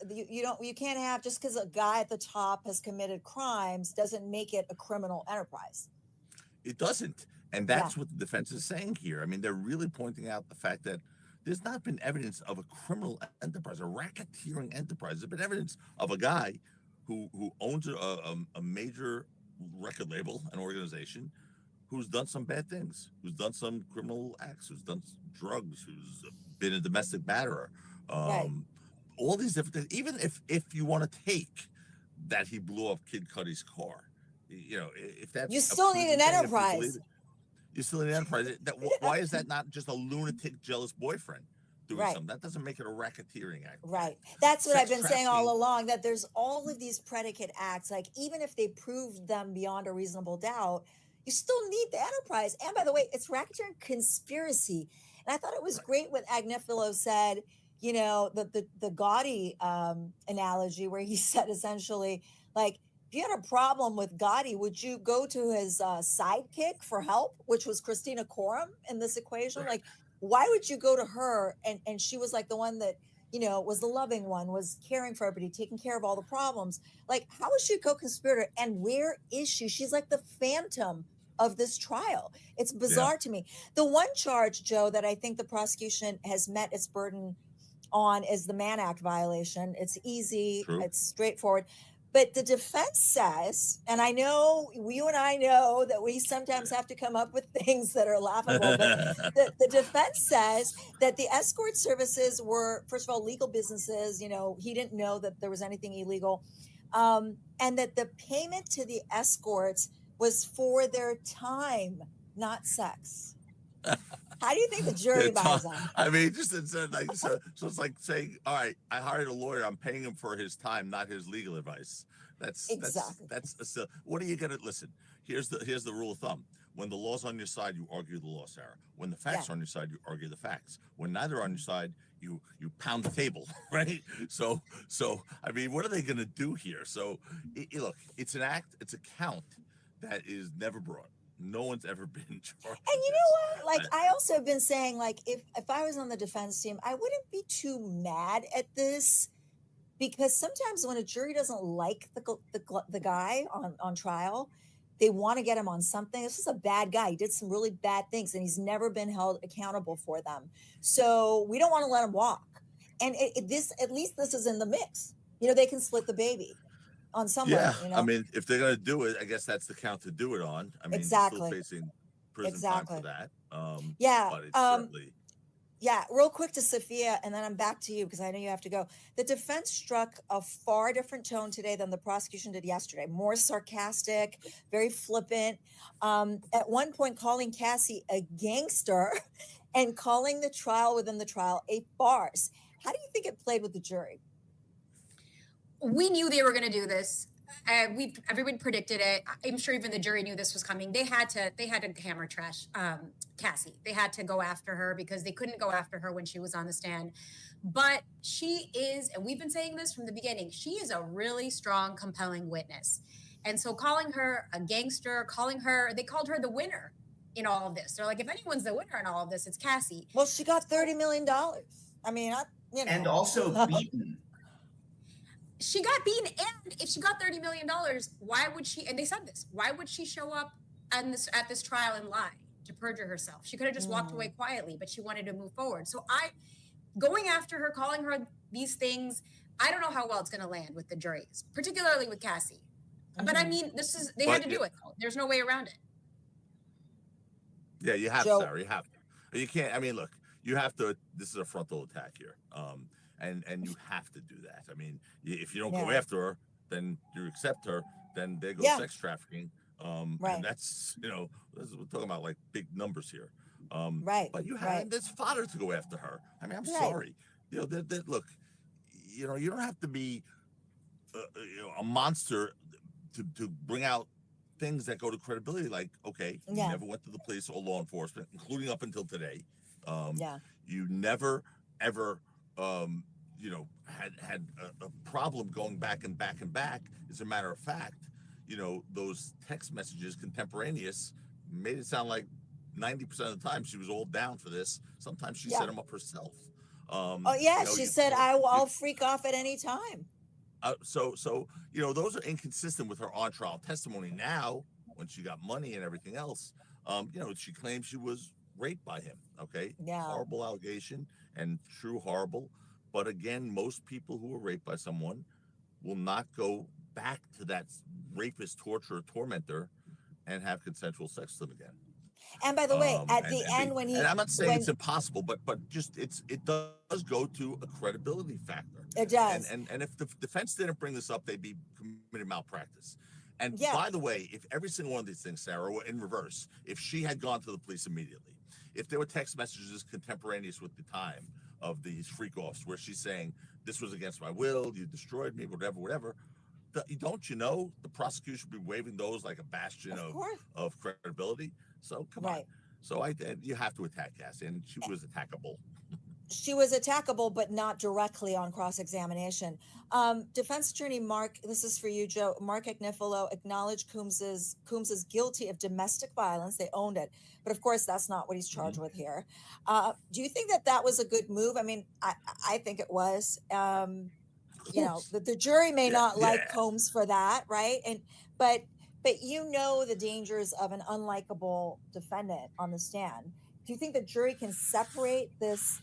You can't have, just because a guy at the top has committed crimes doesn't make it a criminal enterprise. It doesn't. And that's what the defense is saying here. I mean, they're really pointing out the fact that there's not been evidence of a criminal enterprise, a racketeering enterprise. There's been evidence of a guy who owns a major record label, an organization, who's done some bad things, who's done some criminal acts, who's done drugs, who's been a domestic batterer. All these different things. Even if you want to take that he blew up Kid Cudi's car, if that's... You still need an enterprise. You still need an enterprise. Why is that not just a lunatic, jealous boyfriend doing something? That doesn't make it a racketeering act. That's what I've been saying all along, that there's all of these predicate acts. Like, even if they proved them beyond a reasonable doubt, you still need the enterprise. And by the way, it's racketeering conspiracy. And I thought it was great what Agnifilo said, the Cudi analogy, where he said essentially, like, if you had a problem with Cudi, would you go to his sidekick for help, which was Christina Coram in this equation? Like, why would you go to her? And she was like the one that, was the loving one, was caring for everybody, taking care of all the problems. Like, how is she a co-conspirator? And where is she? She's like the phantom of this trial. It's bizarre to me. The one charge, Joe, that I think the prosecution has met its burden on is the Mann Act violation. It's easy. It's straightforward. But the defense says, and I know you and I know that we sometimes have to come up with things that are laughable, but the defense says that the escort services were, first of all, legal businesses. He didn't know that there was anything illegal, and that the payment to the escorts was for their time, not sex. How do you think the jury buys that? I mean, just it's like so it's like saying, all right, I hired a lawyer, I'm paying him for his time, not his legal advice. Exactly. What are you gonna listen? Here's the rule of thumb. When the law's on your side, you argue the law, Sarah. When the facts are on your side, you argue the facts. When neither are on your side, you pound the table, right? So I mean, what are they gonna do here? So look, it's an act, it's a count that is never brought. No one's ever been charged. And you know what? Like, I also have been saying, like, if I was on the defense team, I wouldn't be too mad at this, because sometimes when a jury doesn't like the guy on trial, they want to get him on something. This is a bad guy. He did some really bad things, and he's never been held accountable for them. So we don't want to let him walk. And at least this is in the mix. You know, they can split the baby on someone. Yeah, you know? I mean, if they're gonna do it, I guess that's the count to do it on. I mean, Exactly. He's still facing prison time for that. Yeah. But it's certainly. Yeah, real quick to Sophia, and then I'm back to you because I know you have to go. The defense struck a far different tone today than the prosecution did yesterday. More sarcastic, very flippant. At one point, calling Cassie a gangster and calling the trial within the trial a farce. How do you think it played with the jury? We knew they were going to do this. Everyone predicted it. I'm sure even the jury knew this was coming. They had to hammer trash Cassie. They had to go after her because they couldn't go after her when she was on the stand. But she is, and we've been saying this from the beginning, she is a really strong, compelling witness. And so calling her a gangster, they called her the winner in all of this. They're like, if anyone's the winner in all of this, it's Cassie. Well, she got $30 million. I mean, and also beaten. She got beaten, and if she got $30 million, why would she, and they said this, why would she show up at this trial and lie to perjure herself? She could have just walked away quietly, but she wanted to move forward. So going after her, calling her these things, I don't know how well it's going to land with the juries, particularly with Cassie. But I mean, they had to do it. There's no way around it. Yeah, you have to, Sarah, you have to. You can't, I mean, look, you have to, this is a frontal attack here. And you have to do that. I mean, if you don't go after her, then you accept her, then there goes sex trafficking. Right. And that's, we're talking about like big numbers here. Right. But you have, there's fodder to go after her. I mean, I'm sorry. Look, you don't have to be a monster to bring out things that go to credibility. Like, okay, you never went to the police or law enforcement, including up until today. You never, ever, had a problem going back and back and back. As a matter of fact, those text messages contemporaneous made it sound like 90% of the time she was all down for this. Sometimes she set them up herself. She said, I'll freak off at any time. So those are inconsistent with her on trial testimony. Now, when she got money and everything else, she claims she was raped by him. Okay. Yeah. Horrible allegation and true horrible. But again, most people who are raped by someone will not go back to that rapist, torturer, tormentor and have consensual sex with them again. And by the way, at the end, when he, and I'm not saying it's impossible, but just it does go to a credibility factor. It does. And if the defense didn't bring this up, they'd be committing malpractice. And by the way, if every single one of these things, Sarah, were in reverse, if she had gone to the police immediately, if there were text messages contemporaneous with the time of these freakoffs where she's saying this was against my will, you destroyed me, whatever, don't you know the prosecution would be waving those like a bastion of credibility? So come on. So you have to attack Cassie, and she was attackable. She was attackable, but not directly on cross-examination. Defense attorney Mark, this is for you, Joe. Mark Agnifilo acknowledged Coombs is guilty of domestic violence. They owned it, but of course that's not what he's charged with here. Do you think that was a good move? I mean, I think it was. The jury may not like Combs for that, right? But the dangers of an unlikable defendant on the stand. Do you think the jury can separate this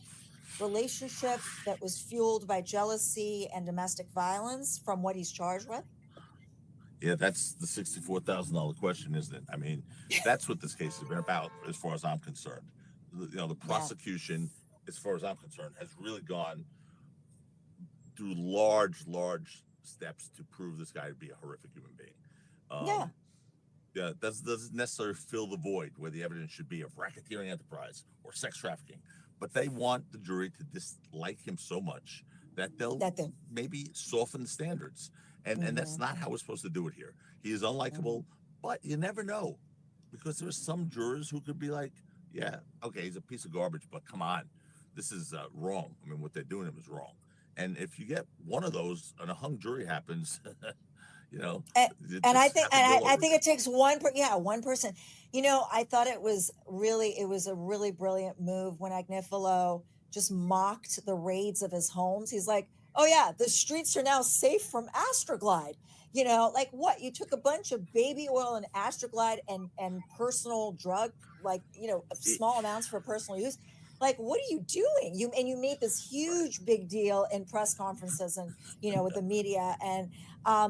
relationship that was fueled by jealousy and domestic violence from what he's charged with? Yeah, that's the $64,000 question, isn't it? I mean, that's what this case has been about, as far as I'm concerned. The prosecution, as far as I'm concerned, has really gone through large steps to prove this guy to be a horrific human being. doesn't necessarily fill the void where the evidence should be of racketeering enterprise or sex trafficking. But they want the jury to dislike him so much that they'll maybe soften the standards. And that's not how we're supposed to do it here. He is unlikable, but you never know, because there are some jurors who could be like, yeah, okay, he's a piece of garbage, but come on, this is wrong. I mean, what they're doing to him is wrong. And if you get one of those and a hung jury happens, you know, and I think it takes one person. You know, I thought it was a really brilliant move when Agnifilo just mocked the raids of his homes. He's like, oh yeah, the streets are now safe from Astroglide. You know, like what? You took a bunch of baby oil and Astroglide and personal drug, like, you know, small amounts for personal use. Like, what are you doing? You made this huge big deal in press conferences and, you know, with the media. And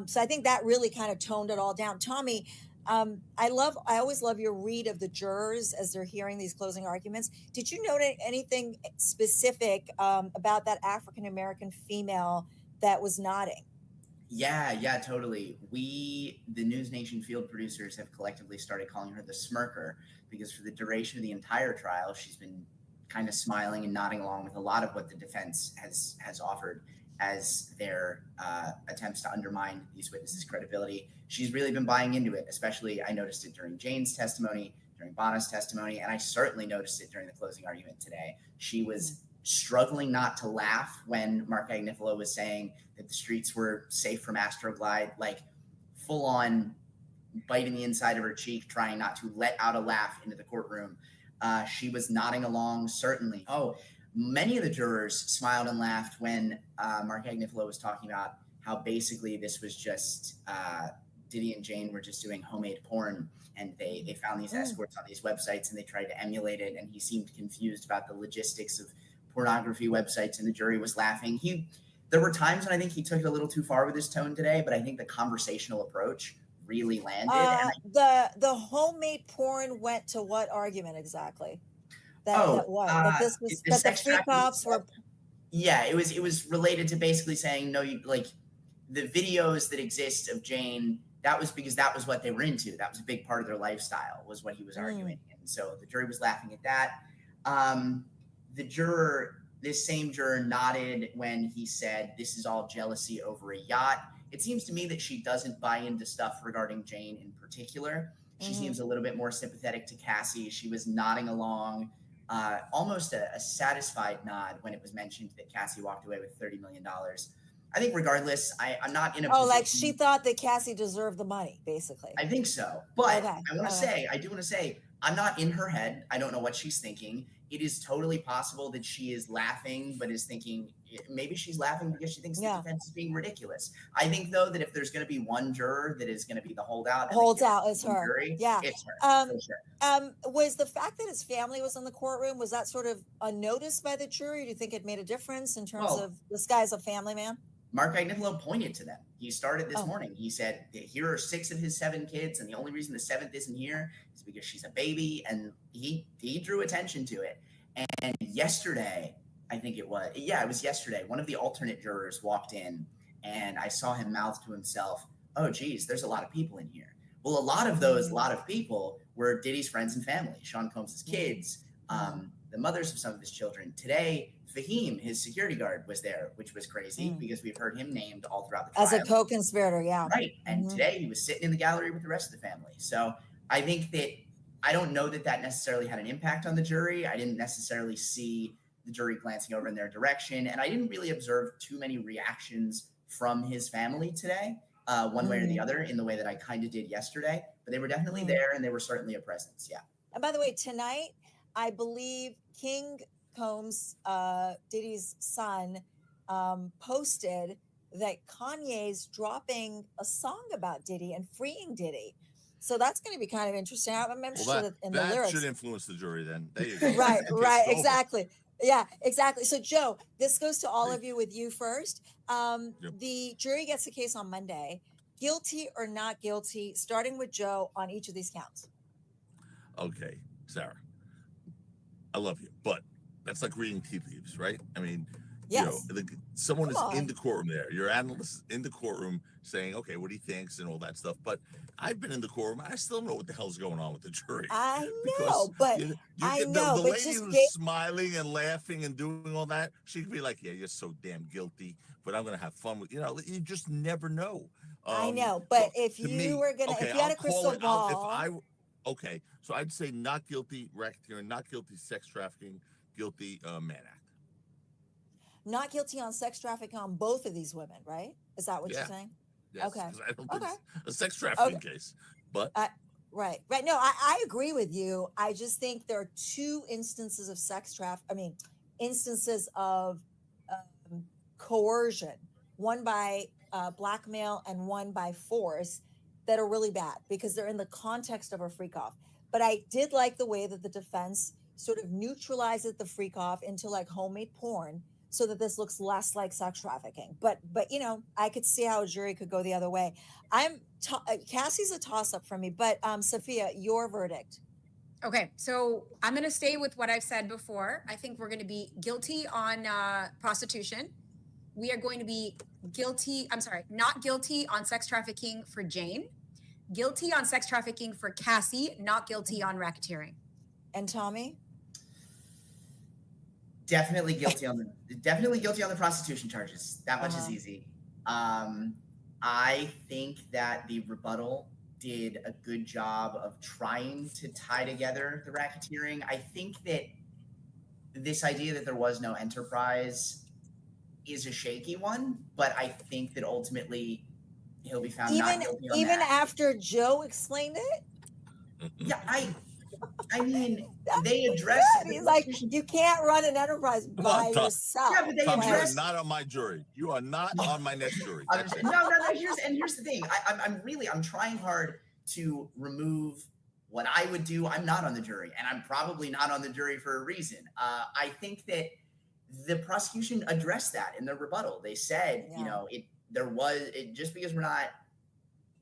so I think that really kind of toned it all down. Tommy, I always love your read of the jurors as they're hearing these closing arguments. Did you note anything specific about that African-American female that was nodding? Yeah, totally. The News Nation field producers have collectively started calling her the smirker, because for the duration of the entire trial, she's been kind of smiling and nodding along with a lot of what the defense has offered as their attempts to undermine these witnesses' credibility. She's really been buying into it, especially I noticed it during Jane's testimony, during Bonna's testimony, and I certainly noticed it during the closing argument today. She was struggling not to laugh when Mark Agnifilo was saying that the streets were safe from Astroglide, like full on biting the inside of her cheek, trying not to let out a laugh into the courtroom. She was nodding along, certainly. Many of the jurors smiled and laughed when Mark Agnifilo was talking about how basically this was just Diddy and Jane were just doing homemade porn, and they found these escorts on these websites and they tried to emulate it, and he seemed confused about the logistics of pornography websites, and the jury was laughing. There were times when I think he took it a little too far with his tone today, but I think the conversational approach really landed. The homemade porn went to what argument exactly? The freakoffs were. Yeah, it was related to basically saying no. The videos that exist of Jane, that was because that was what they were into. That was a big part of their lifestyle, was what he was arguing, and so the jury was laughing at that. This same juror nodded when he said, "This is all jealousy over a yacht." It seems to me that she doesn't buy into stuff regarding Jane in particular. She seems a little bit more sympathetic to Cassie. She was nodding along, almost a satisfied nod when it was mentioned that Cassie walked away with $30 million. I think regardless, I'm not in a position. Like she thought that Cassie deserved the money, basically. I think so. But I do want to say, I'm not in her head. I don't know what she's thinking. It is totally possible that she is laughing, but is thinking, maybe she's laughing because she thinks the defense is being ridiculous. I think, though, that if there's going to be one juror that is going to be the holdout is her. Jury, yeah. It's her, for sure. Was the fact that his family was in the courtroom, was that sort of unnoticed by the jury? Do you think it made a difference in terms of this guy's a family man? Mark Agnifilo pointed to them. He started this morning. He said, here are 6 of his 7 kids, and the only reason the 7th isn't here is because she's a baby, and he drew attention to it. And yesterday, I think it was yesterday, one of the alternate jurors walked in, and I saw him mouth to himself, oh, geez, there's a lot of people in here. Well, a lot of people were Diddy's friends and family, Sean Combs' kids, the mothers of some of his children. Today, Fahim, his security guard, was there, which was crazy because we've heard him named all throughout the trial. As a co-conspirator, yeah. Right. And today he was sitting in the gallery with the rest of the family. So I think that I don't know that necessarily had an impact on the jury. I didn't necessarily see the jury glancing over in their direction. And I didn't really observe too many reactions from his family today, one way or the other, in the way that I kind of did yesterday. But they were definitely there, and they were certainly a presence. Yeah. And by the way, tonight, I believe King Combs, Diddy's son, posted that Kanye's dropping a song about Diddy and freeing Diddy. So that's going to be kind of interesting. I'm sure that in the lyrics should influence the jury. Then there you go. right, exactly. Yeah, exactly. So Joe, this goes to all of you. With you first. The jury gets the case on Monday. Guilty or not guilty? Starting with Joe on each of these counts. Okay, Sarah, I love you, but that's like reading tea leaves, right? I mean, Yes. Someone is Come in on. the courtroom there. Your analyst is in the courtroom saying, okay, what he thinks and all that stuff. But I've been in the courtroom. I still know what the hell's going on with the jury. I Because know, but you get the lady just who's smiling and laughing and doing all that. She could be like, yeah, you're so damn guilty, but I'm going to have fun with, you just never know. I know, but So if to you me, were gonna, okay, if you had I'll a crystal call it. ball, Okay, so I'd say not guilty racketeering, not guilty sex trafficking, guilty Mann Act. not guilty on sex trafficking on both of these women, right? Is that what you're Yeah. saying? Yes, Okay. because I don't think Okay. it's a sex trafficking case. But Right. No, I agree with you. I just think there are two instances of instances of coercion, one by blackmail and one by force, that are really bad because they're in the context of a freak off. But I did like the way that the defense sort of neutralizes the freak off into like homemade porn so that this looks less like sex trafficking. But I could see how a jury could go the other way. Cassie's a toss up for me, but Sophia, your verdict. Okay, so I'm going to stay with what I've said before. I think we're going to be guilty on prostitution. We are going to be not guilty on sex trafficking for Jane. Guilty on sex trafficking for Cassie, not guilty on racketeering. And Tommy? Definitely guilty on the prostitution charges. That much is easy. I think that the rebuttal did a good job of trying to tie together the racketeering. I think that this idea that there was no enterprise is a shaky one, but I think that ultimately he'll be found not guilty on even that. after Joe explained it. Yeah, I mean, they address it. He's like, you can't run an enterprise by yourself. Yeah, but they Tom, address. you are not on my jury. You are not on my next jury. No. Here's the thing. I'm trying hard to remove what I would do. I'm not on the jury, and I'm probably not on the jury for a reason. I think that the prosecution addressed that in the rebuttal. They said, just because we're not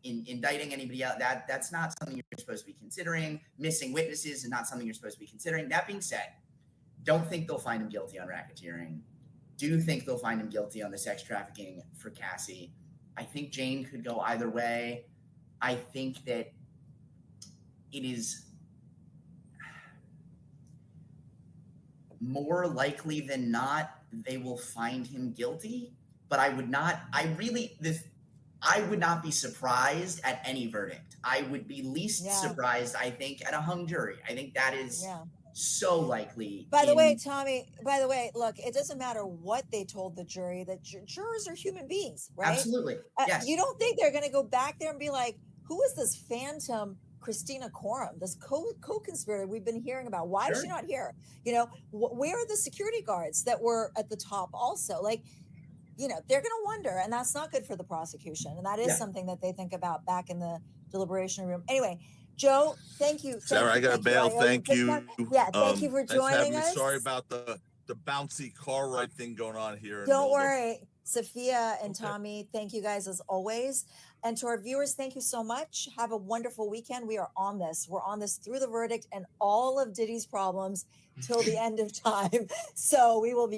indicting anybody else, that's not something you're supposed to be considering. Missing witnesses is not something you're supposed to be considering. That being said, don't think they'll find him guilty on racketeering. Do think they'll find him guilty on the sex trafficking for Cassie. I think Jane could go either way. I think that it is more likely than not they will find him guilty, but I would not be surprised at any verdict. I would be least surprised, I think, at a hung jury. I think that is so likely. By the way, Tommy, look, it doesn't matter what they told the jury, that jurors are human beings, right? Absolutely. Yes. You don't think they're going to go back there and be like, who is this phantom Christina Coram, this co-conspirator we've been hearing about? Why is she not here? Where are the security guards that were at the top also? Like, they're going to wonder, and that's not good for the prosecution. And that is something that they think about back in the deliberation room. Anyway, Joe, thank you. Sarah, I got to bail. Thank you. Yeah, thank you for joining us. Sorry about the bouncy car ride thing going on here. Don't worry. Sophia and Tommy, thank you guys as always. And to our viewers, thank you so much. Have a wonderful weekend. We are on this. We're on this through the verdict and all of Diddy's problems till the end of time. So we will be